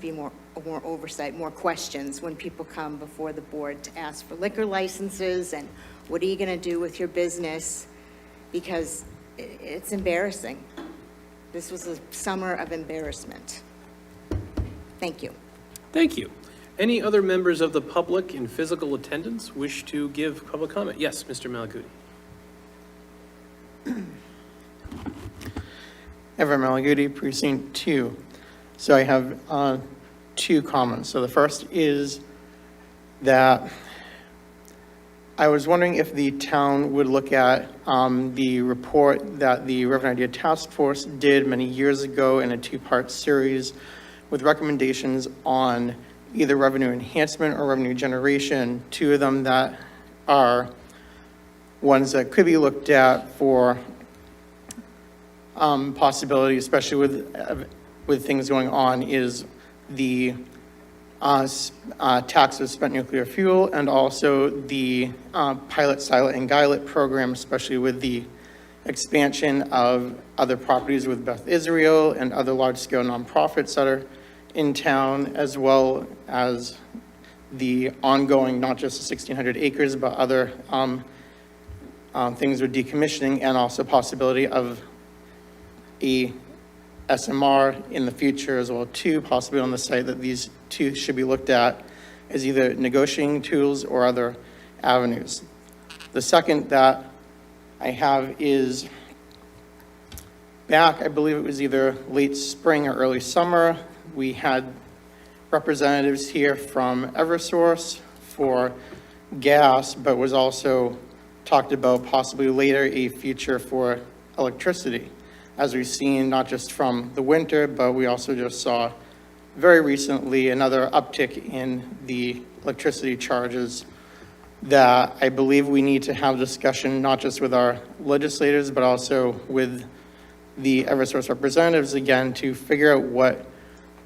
be more oversight, more questions when people come before the board to ask for liquor licenses and what are you going to do with your business? Because it's embarrassing. This was a summer of embarrassment. Thank you. Thank you. Any other members of the public in physical attendance wish to give public comment? Yes, Mr. Malaguti. Evan Malaguti, Precinct 2. So I have two comments. So the first is that I was wondering if the town would look at the report that the Revenue Idea Task Force did many years ago in a two-part series with recommendations on either revenue enhancement or revenue generation, two of them that are ones that could be looked at for possibility, especially with things going on, is the tax of spent nuclear fuel, and also the pilot, silent, and guilet program, especially with the expansion of other properties with Beth Israel and other large-scale nonprofits that are in town, as well as the ongoing, not just the 1,600 acres, but other things with decommissioning, and also possibility of a SMR in the future as well too, possibly on the site, that these two should be looked at as either negotiating tools or other avenues. The second that I have is back, I believe it was either late spring or early summer, we had representatives here from Eversource for gas, but was also talked about possibly later a future for electricity. As we've seen, not just from the winter, but we also just saw very recently another uptick in the electricity charges that I believe we need to have discussion, not just with our legislators, but also with the Eversource representatives again, to figure out what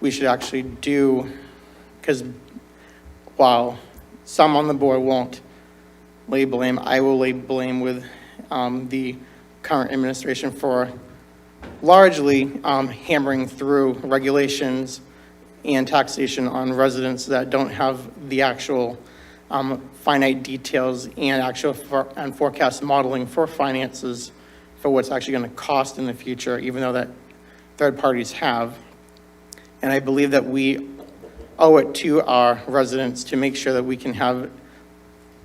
we should actually do. Because while some on the board won't lay blame, I will lay blame with the current administration for largely hammering through regulations and taxation on residents that don't have the actual finite details and actual and forecast modeling for finances for what's actually going to cost in the future, even though that third parties have. And I believe that we owe it to our residents to make sure that we can have,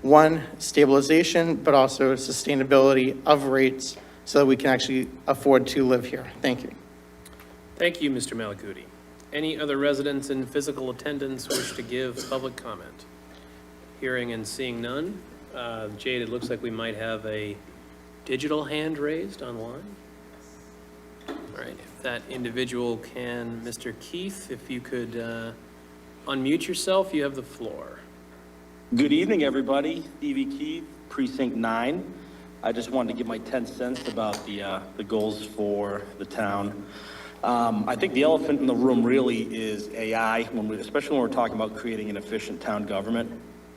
one, stabilization, but also sustainability of rates so that we can actually afford to live here. Thank you. Thank you, Mr. Malaguti. Any other residents in physical attendance wish to give public comment? Hearing and seeing none. Jade, it looks like we might have a digital hand raised online. All right, if that individual can, Mr. Keith, if you could unmute yourself, you have the floor. Good evening, everybody. Stevie Keith, Precinct 9. I just wanted to give my 10 cents about the goals for the town. I think the elephant in the room really is AI, especially when we're talking about creating an efficient town government.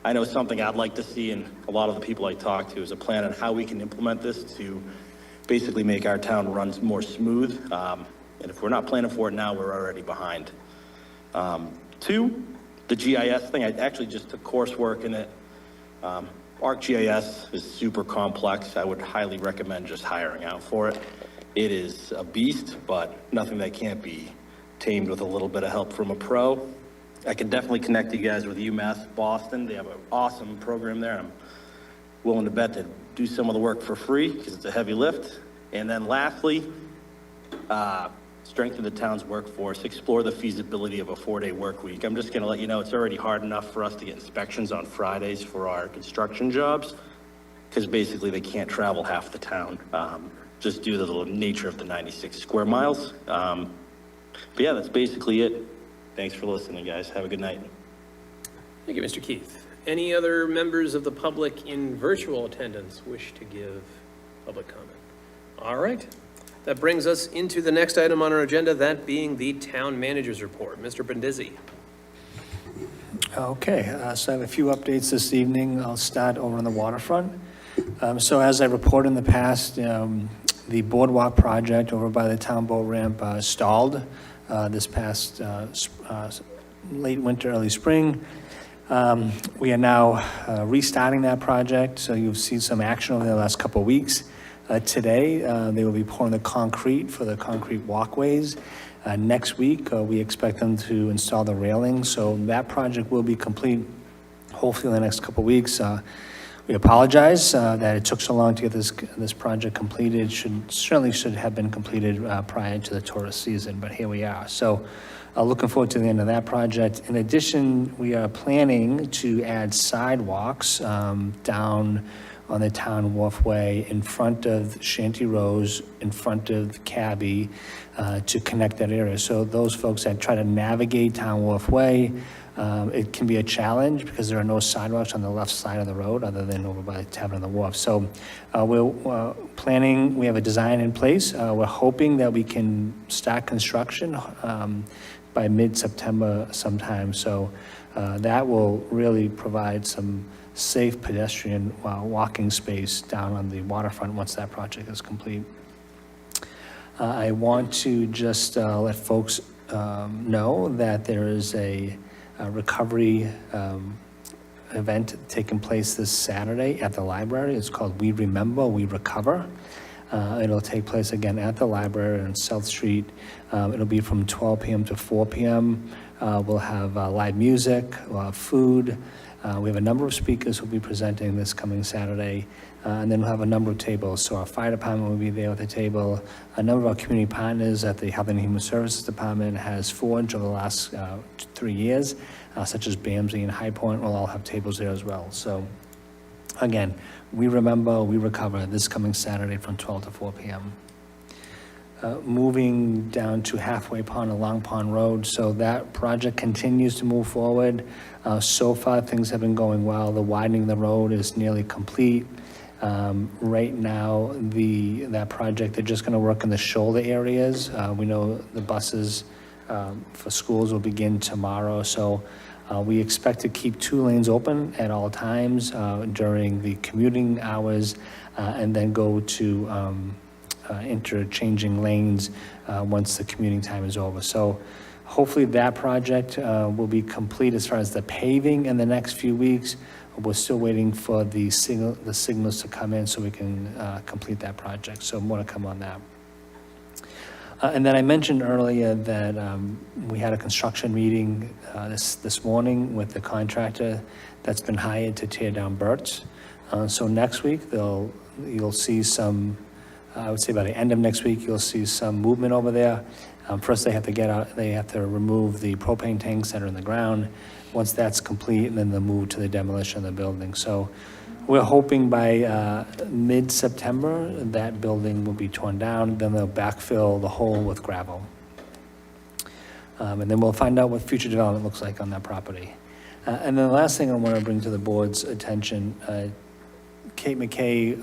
I know something I'd like to see, and a lot of the people I talk to, is a plan on how we can implement this to basically make our town run more smooth. And if we're not planning for it now, we're already behind. Two, the GIS thing, I actually just took coursework in it. ArcGIS is super complex. I would highly recommend just hiring out for it. It is a beast, but nothing that can't be tamed with a little bit of help from a pro. I can definitely connect you guys with UMass Boston. They have an awesome program there. I'm willing to bet to do some of the work for free because it's a heavy lift. And then lastly, strengthen the town's workforce, explore the feasibility of a 4-day work week. I'm just gonna let you know it's already hard enough for us to get inspections on Fridays for our construction jobs because basically they can't travel half the town just due to the nature of the 96 square miles. But yeah, that's basically it. Thanks for listening, guys. Have a good night. Thank you, Mr. Keith. Any other members of the public in virtual attendance wish to give public comment? All right. That brings us into the next item on our agenda, that being the town manager's report. Mr. Brindisi. Okay, so I have a few updates this evening. I'll start over on the waterfront. So as I reported in the past, the boardwalk project over by the town boat ramp stalled this past late winter, early spring. We are now restarting that project, so you'll see some action over the last couple of weeks. today. They will be pouring the concrete for the concrete walkways. Next week, we expect them to install the railings, so that project will be complete hopefully in the next couple of weeks. We apologize that it took so long to get this project completed. Certainly should have been completed prior to the tourist season, but here we are. So looking forward to the end of that project. In addition, we are planning to add sidewalks down on the Town Wharf Way in front of Shanty Rose, in front of Cabby, to connect that area. So those folks that try to navigate Town Wharf Way, it can be a challenge because there are no sidewalks on the left side of the road other than over by the Tavern on the Wharf. So we're planning, we have a design in place. We're hoping that we can start construction by mid-September sometime. So that will really provide some safe pedestrian walking space down on the waterfront once that project is complete. I want to just let folks know that there is a recovery event taking place this Saturday at the library. It's called We Remember, We Recover. It'll take place again at the library on South Street. It'll be from 12 p.m. to 4 p.m. We'll have live music, we'll have food. We have a number of speakers who will be presenting this coming Saturday, and then we'll have a number of tables. So our fire department will be there with a table. A number of our community partners at the Health and Human Services Department has forged over the last 3 years, such as BAMSI and High Point will all have tables there as well. So again, We Remember, We Recover this coming Saturday from 12 to 4 p.m. Moving down to Halfway Pond and Long Pond Road, so that project continues to move forward. So far, things have been going well. The widening of the road is nearly complete. Right now, that project, they're just going to work in the shoulder areas. We know the buses for schools will begin tomorrow, so we expect to keep 2 lanes open at all times during the commuting hours, and then go to interchanging lanes once the commuting time is over. So hopefully that project will be complete as far as the paving in the next few weeks. We're still waiting for the signals to come in so we can complete that project. So more to come on that. And then I mentioned earlier that we had a construction meeting this morning with the contractor that's been hired to tear down Burt's. So next week you'll see some, I would say by the end of next week, you'll see some movement over there. First, they have to remove the propane tanks that are in the ground. Once that's complete, and then they'll move to the demolition of the building. So we're hoping by mid-September, that building will be torn down, then they'll backfill the hole with gravel. And then we'll find out what future development looks like on that property. And then the last thing I want to bring to the board's attention, Kate McKay,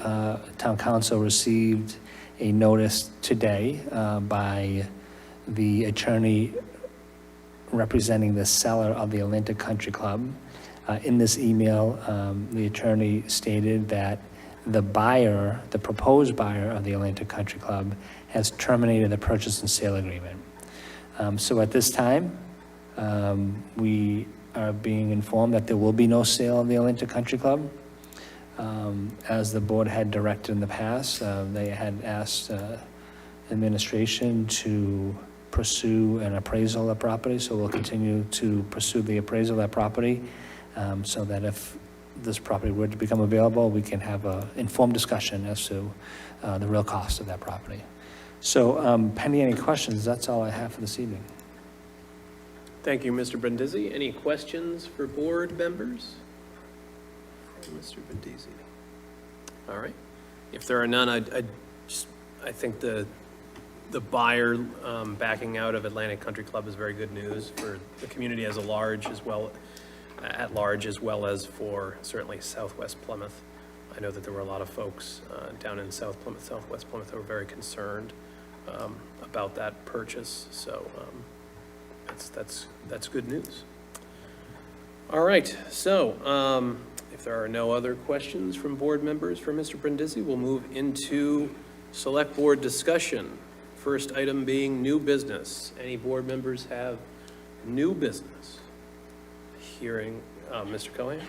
Town Council, received a notice today by the attorney representing the seller of the Atlantic Country Club. In this email, the attorney stated that the proposed buyer of the Atlantic Country Club has terminated the purchase and sale agreement. So at this time, we are being informed that there will be no sale of the Atlantic Country Club. As the board had directed in the past, they had asked administration to pursue an appraisal of the property, so we'll continue to pursue the appraisal of that property, so that if this property were to become available, we can have an informed discussion as to the real cost of that property. So pending any questions, that's all I have for this evening. Thank you, Mr. Brindisi. Any questions for board members? Mr. Brindisi. All right. If there are none, I think the buyer backing out of Atlantic Country Club is very good news for the community as a large, as well as for certainly Southwest Plymouth. I know that there were a lot of folks down in South Plymouth, Southwest Plymouth, who were very concerned about that purchase. So that's good news. All right. So if there are no other questions from board members for Mr. Brindisi, we'll move into select board discussion. First item being new business. Any board members have new business? Hearing Mr. Cohen.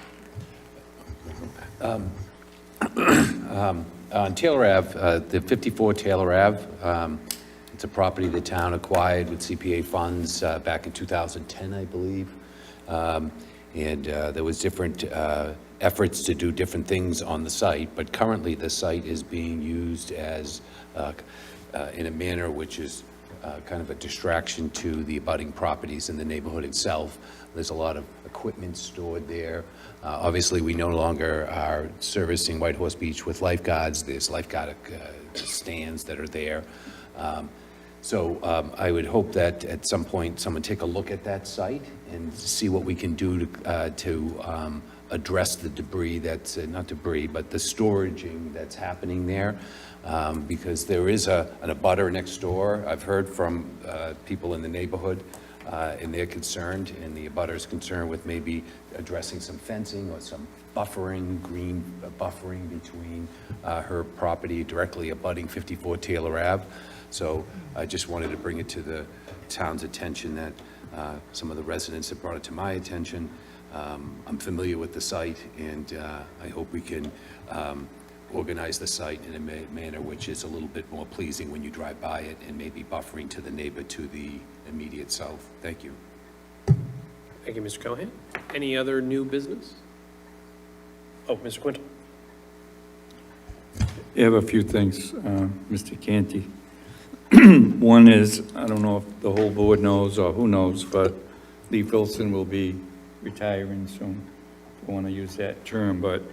On Taylor Ave, the 54 Taylor Ave, it's a property the town acquired with CPA funds back in 2010, I believe. And there was different efforts to do different things on the site, but currently the site is being used as, in a manner which is kind of a distraction to the abutting properties in the neighborhood itself. There's a lot of equipment stored there. Obviously, we no longer are servicing White Horse Beach with lifeguards. There's lifeguard stands that are there. So I would hope that at some point, someone take a look at that site and see what we can do to address the debris that's, not debris, but the storaging that's happening there. Because there is an abutter next door. I've heard from people in the neighborhood, and they're concerned, and the abutter's concerned with maybe addressing some fencing or some buffering, green buffering between her property directly abutting 54 Taylor Ave. So I just wanted to bring it to the town's attention that some of the residents have brought it to my attention. I'm familiar with the site, and I hope we can organize the site in a manner which is a little bit more pleasing when you drive by it, and maybe buffering to the neighbor to the immediate south. Thank you. Thank you, Mr. Cohen. Any other new business? Oh, Mr. Quintal. I have a few things, Mr. Canty. One is, I don't know if the whole board knows or who knows, but Lee Filson will be retiring soon. I want to use that term, but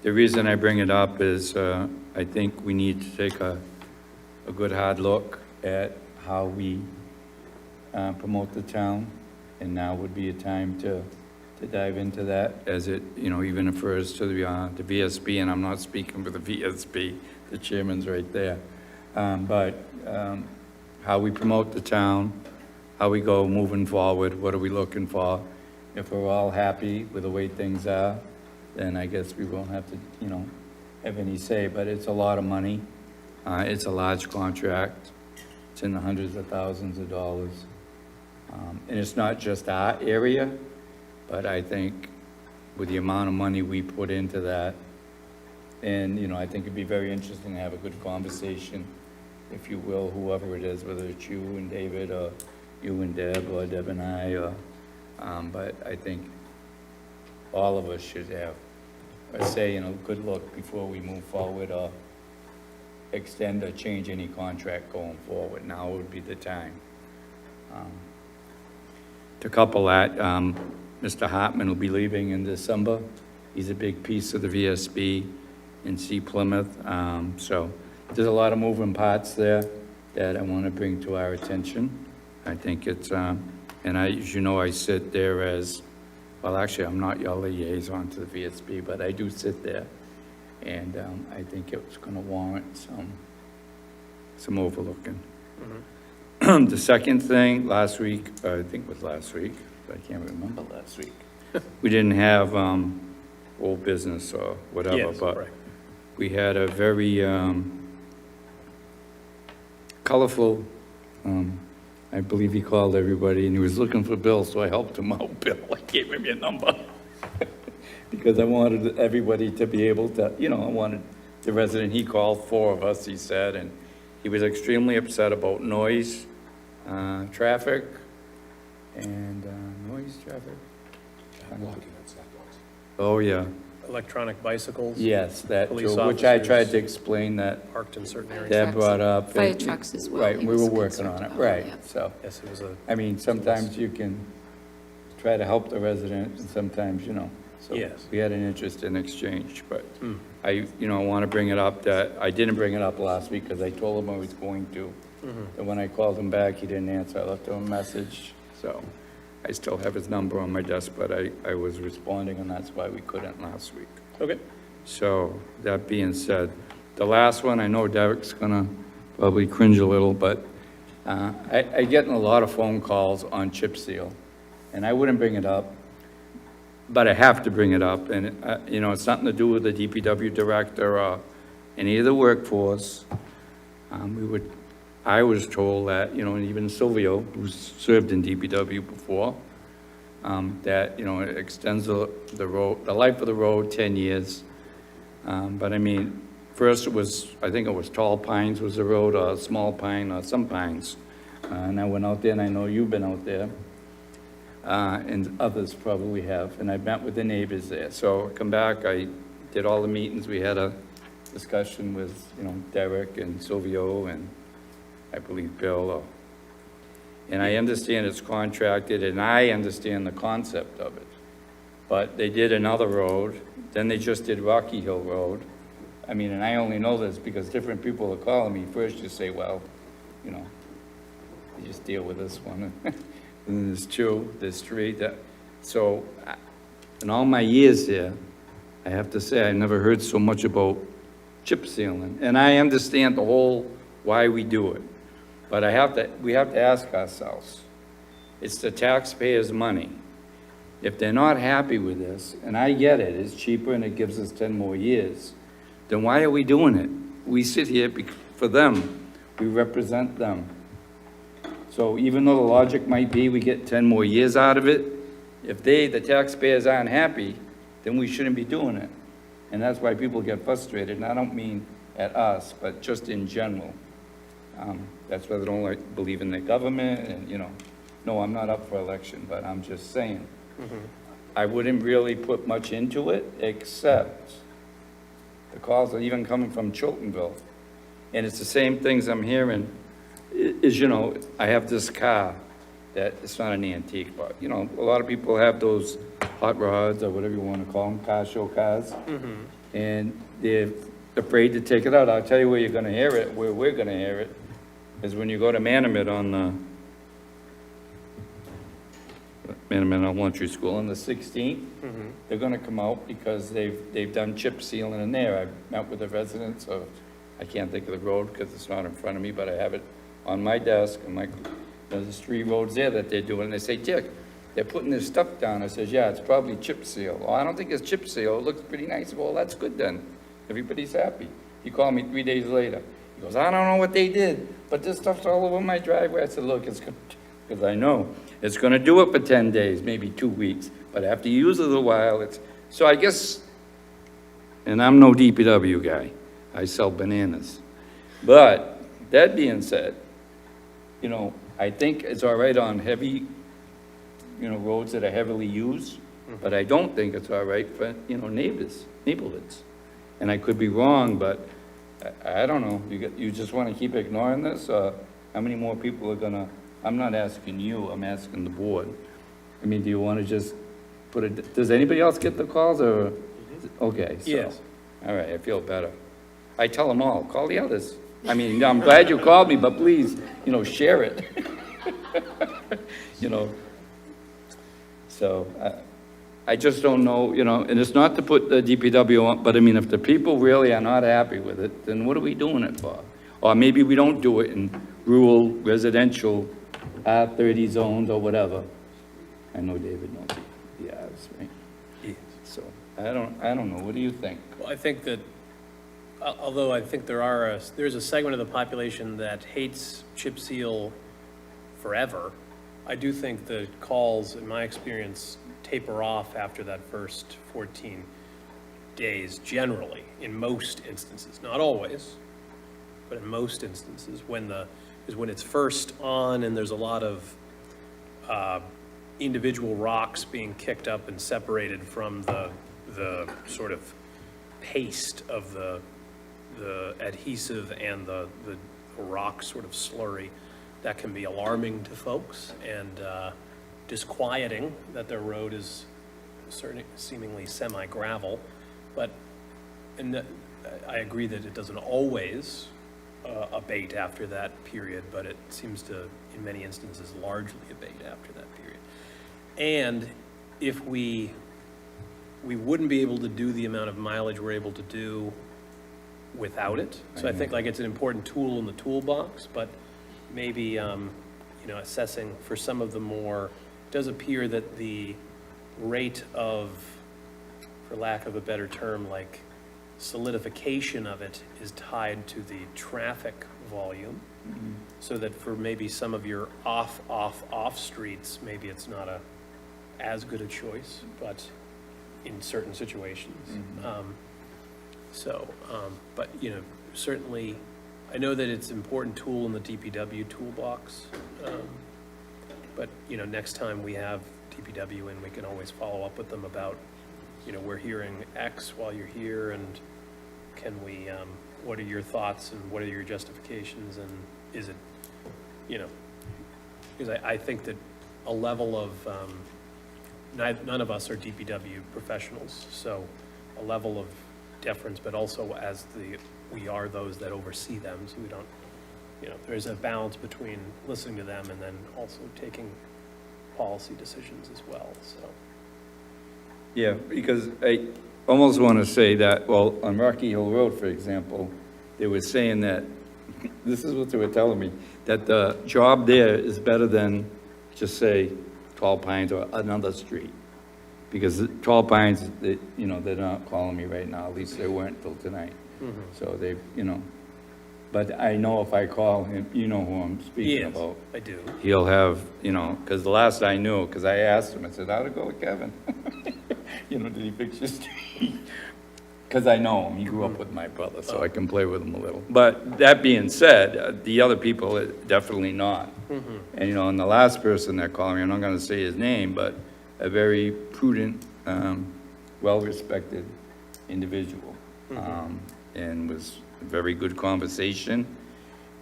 the reason I bring it up is I think we need to take a good hard look at how we promote the town, and now would be a time to dive into that, as it, even refers to the VSB, and I'm not speaking for the VSB, the chairman's right there. But how we promote the town, how we go moving forward, what are we looking for? If we're all happy with the way things are, then I guess we won't have to, have any say, but it's a lot of money. It's a large contract. It's in the hundreds of thousands of dollars. And it's not just our area, but I think with the amount of money we put into that, and, I think it'd be very interesting to have a good conversation, if you will, whoever it is, whether it's you and David, or you and Deb, or Deb and I, or, but I think all of us should have a say and a good look before we move forward or extend or change any contract going forward. Now would be the time. To couple that, Mr. Hartman will be leaving in December. He's a big piece of the VSB in Plymouth. So there's a lot of moving parts there that I want to bring to our attention. I think it's, and as you know, I sit there as, well, actually, I'm not your liaison to the VSB, but I do sit there. And I think it's going to warrant some overlooking. Mm-hmm. The second thing, last week, I think it was last week, but I can't remember last week. We didn't have old business or whatever, Yes, but right. we had a very colorful, I believe he called everybody, and he was looking for Bill, so I helped him out. Bill, I gave him your number. Because I wanted everybody to be able to, I wanted the resident, he called 4 of us, he said, and he was extremely upset about noise, traffic, and traffic. Oh, yeah. Electronic bicycles. Yes, that Police too, which I officers tried to explain that parked in certain areas. Deb brought up. Fire and- trucks as well, Right, he we was were working on concerned it, about, right, yeah. so. Yes, it was a, I mean, sometimes you can try to help the resident, and sometimes, so Yes. we had an interest in exchange, but I want to bring it up that, I didn't bring it up last week because I told him I was going to. And when I called him back, he didn't answer. I left him a message, so I still have his number on my desk, but I was responding, and that's why we couldn't last week. okay. So, that being said, the last one, I know Derek's gonna probably cringe a little, but I get a lot of phone calls on chip seal, and I wouldn't bring it up, but I have to bring it up, and, it's nothing to do with the DPW director or any of the workforce. I was told that, and even Silvio, who's served in DPW before, that, it extends the road, the life of the road 10 years. But I mean, First it was, I think it was Tall Pines was the road, or Small Pine, or some pines. And I went out there, and I know you've been out there, and others probably have, and I met with the neighbors there. So I come back, I did all the meetings, we had a discussion with, Derek and Silvio, and I believe Bill. And I understand it's contracted, and I understand the concept of it. But they did another road, then they just did Rocky Hill Road. I mean, and I only know this because different people are calling me. First you say, well, you just deal with this one. And then there's two, there's three. So in all my years here, I have to say, I never heard so much about chip sealing. And I understand the whole why we do it. But we have to ask ourselves, it's the taxpayers' money. If they're not happy with this, and I get it, it's cheaper and it gives us 10 more years, then why are we doing it? We sit here for them. We represent them. So even though the logic might be we get 10 more years out of it, if the taxpayers aren't happy, then we shouldn't be doing it. And that's why people get frustrated, and I don't mean at us, but just in general. That's why they don't believe in the government, and, no, I'm not up for election, but I'm just saying. I wouldn't really put much into it, except the calls are even coming from Chiltonville. And it's the same things I'm hearing, I have this car that, it's not an antique, but, a lot of people have those hot rods, or whatever you want to call them, car show cars. And they're afraid to take it out. I'll tell you where you're gonna hear it, where we're gonna hear it, is when you go to Manamet on Manamet Elementary School on the 16th. They're gonna come out because they've done chip sealing in there. I've met with the residents of, I can't think of the road because it's not in front of me, but I have it on my desk, and there's 3 roads there that they're doing, and they say, Dick, they're putting this stuff down. I says, yeah, it's probably chip seal. Oh, I don't think it's chip seal. It looks pretty nice. Well, that's good then. Everybody's happy. He called me 3 days later. He goes, I don't know what they did, but this stuff's all over my driveway. I said, look, it's good, because I know it's going to do it for 10 days, maybe 2 weeks. But after you use it a while, so I guess, and I'm no DPW guy. I sell bananas. But that being said, I think it's all right on heavy, roads that are heavily used, but I don't think it's all right for, neighborhoods. And I could be wrong, but I don't know. You just want to keep ignoring this? How many more people are gonna, I'm not asking you, I'm asking the board. I mean, do you want to just put it, does anybody else get the calls, or? Okay, so. Yes. All right, I feel better. I tell them all, call the others. I mean, I'm glad you called me, but please, share it. So I just don't know, and it's not to put the DPW on, but I mean, if the people really are not happy with it, then what are we doing it for? Or maybe we don't do it in rural, residential, R30 zones or whatever. I know David knows the R's, right? Yeah. So I don't know. What do you think? Well, I think that, although I think there's a segment of the population that hates chip seal forever, I do think the calls, in my experience, taper off after that first 14 days generally, in most instances. Not always, but in most instances, when it's first on and there's a lot of individual rocks being kicked up and separated from the sort of paste of the adhesive and the rock sort of slurry. That can be alarming to folks and disquieting that their road is seemingly semi-gravel. But I agree that it doesn't always abate after that period, but it seems to, in many instances, largely abate after that period. And if we wouldn't be able to do the amount of mileage we're able to do without it. So I think it's an important tool in the toolbox, but maybe, assessing for some of the more, it does appear that the rate of, for lack of a better term, like solidification of it is tied to the traffic volume. So that for maybe some of your off streets, maybe it's not as good a choice, but in certain situations. So, but, you know, certainly, I know that it's an important tool in the DPW toolbox. But, you know, next time we have DPW in, we can always follow up with them about, you know, we're hearing X while you're here, and can we, what are your thoughts and what are your justifications, and is it, you know, because I think that a level of, none of us are DPW professionals, so a level of deference, but also as we are those that oversee them, so we don't, you know, there's a balance between listening to them and then also taking policy decisions as well, so. Yeah, because I almost want to say that, well, on Rocky Hill Road, for example, they were saying that, this is what they were telling me, that the job there is better than, just say, 12 Pines or another street. Because 12 Pines, they, you know, they're not calling me right now, at least they weren't till tonight. So they, you know, but I know if I call him, you know who I'm speaking Yes, about. I do. He'll have, you know, because the last I knew, because I asked him, I said, how'd it go with Kevin? You know, did he fix his street? Because I know him, he grew up with my brother, so I can play with him a little. But that being said, the other people, definitely not. And, you know, and the last person that called me, I'm not gonna say his name, but a very prudent, well-respected individual. And was a very good conversation.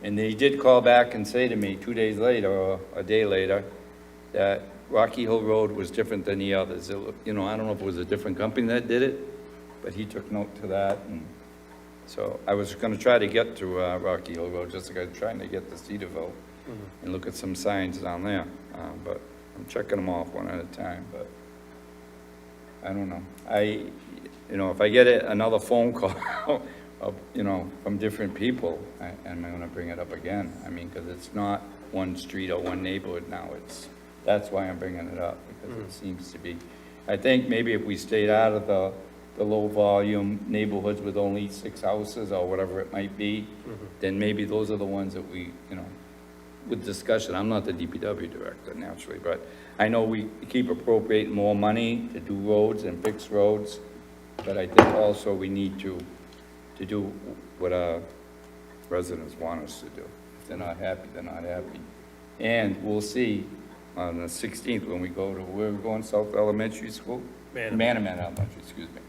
And they did call back and say to me 2 days later, or a day later, that Rocky Hill Road was different than the others. You know, I don't know if it was a different company that did it, but he took note to that. And so I was gonna try to get to Rocky Hill Road, just like I was trying to get to Cedarville and look at some signs down there. But I'm checking them off one at a time, but I don't know. You know, if I get another phone call, you know, from different people, I'm gonna bring it up again. I mean, because it's not one street or one neighborhood now, that's why I'm bringing it up, because it seems to be. I think maybe if we stayed out of the low volume neighborhoods with only 6 houses or whatever it might be, then maybe those are the ones that we, you know, with discussion, I'm not the DPW director naturally, but I know we keep appropriating more money to do roads and fix roads, but I think also we need to do what our residents want us to do. If they're not happy, they're not happy. And we'll see on the 16th when we go to, where are we going, South Elementary School? Manaman Elementary, excuse me.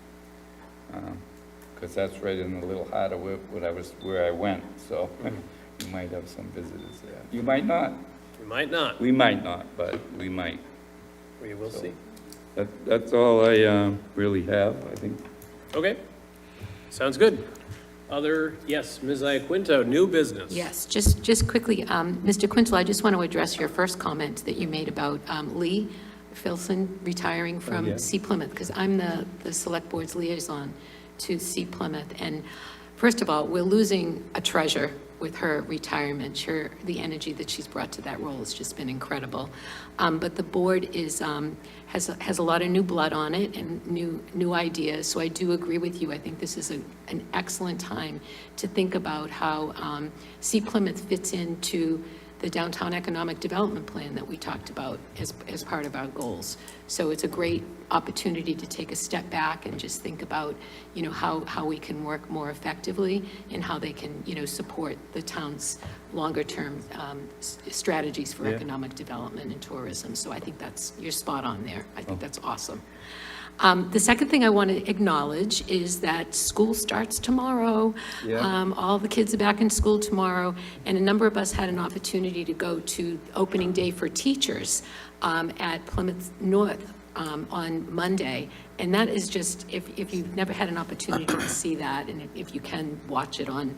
Because that's right in the little heart of where I went, so we might have some visitors there. You might not. We might not. We might not, but we might. We will see. That's all I really have, I think. Okay, sounds good. Yes, Ms. Iaquinto, new business. Yes, just quickly, Mr. Quintal, I just want to address your first comment that you made about Lee Filson retiring from C. Plymouth, because I'm the Select Board's liaison to C. Plymouth. And first of all, we're losing a treasure with her retirement. The energy that she's brought to that role has just been incredible. But the board has a lot of new blood on it and new ideas. So I do agree with you. I think this is an excellent time to think about how C. Plymouth fits into the downtown economic development plan that we talked about as part of our goals. So it's a great opportunity to take a step back and just think about, you know, how we can work more effectively and how they can, you know, support the town's longer-term strategies for economic development and tourism. So I think you're spot on there. I think that's awesome. The second thing I want to acknowledge is that school starts tomorrow. All the kids are back in school tomorrow, and a number of us had an opportunity to go to opening day for teachers at Plymouth North on Monday. And that is just, if you've never had an opportunity to see that, and if you can watch it on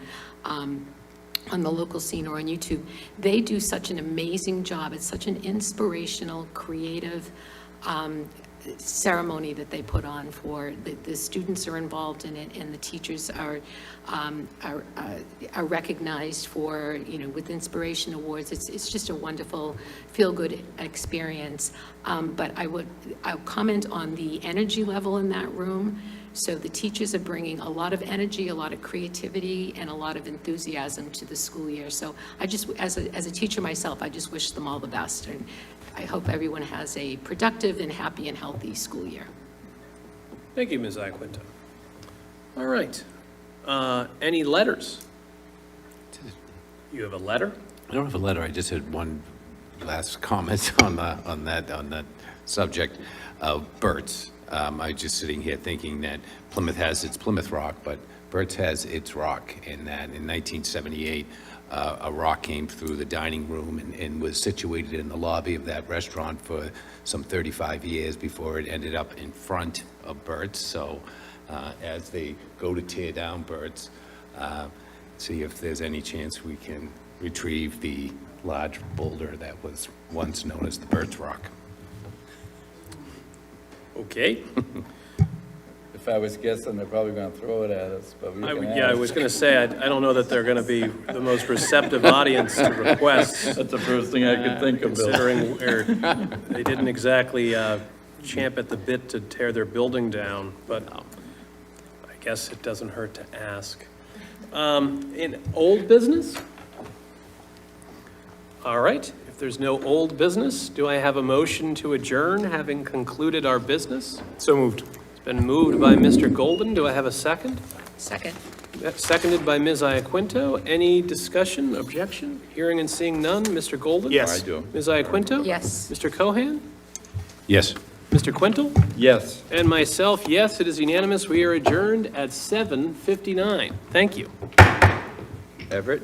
the local scene or on YouTube, they do such an amazing job. It's such an inspirational, creative ceremony that they put on for the students are involved in it, and the teachers are recognized for, you know, with inspiration awards. It's just a wonderful feel-good experience. But I'll comment on the energy level in that room. So the teachers are bringing a lot of energy, a lot of creativity, and a lot of enthusiasm to the school year. So I just, as a teacher myself, I just wish them all the best. And I hope everyone has a productive and happy and healthy school year. Thank you, Ms. Iaquinto. All right, Any letters? You have a letter? I don't have a letter, I just had one last comment on that subject of Burt's. I was just sitting here thinking that Plymouth has its Plymouth Rock, but Burt's has its rock, in that in 1978, a rock came through the dining room and was situated in the lobby of that restaurant for some 35 years before it ended up in front of Burt's. So as they go to tear down Burt's, see if there's any chance we can retrieve the large boulder that was once known as the Burt's Rock. Okay. If I was guessing, they're probably gonna throw it at us, but we can Yeah, I ask. was going to say, I don't know that they're going to be the most receptive audience to requests, That's the first thing I could think of, Bill. considering they didn't exactly champ at the bit to tear their building down, but I guess it doesn't hurt to ask. In old business? All right, if there's no old business, do I have a motion to adjourn, having concluded our business? So moved. It's been moved by Mr. Golden. Do I have a second? Second. Seconded by Ms. Iaquinto. Any discussion, objection? Hearing and seeing none. Mr. Golden? Yes. I do. Ms. Iaquinto? Yes. Mr. Cohan? Yes. Mr. Quintal? Yes. And myself, yes, it is unanimous. We are adjourned at 7:59. Thank you. Everett?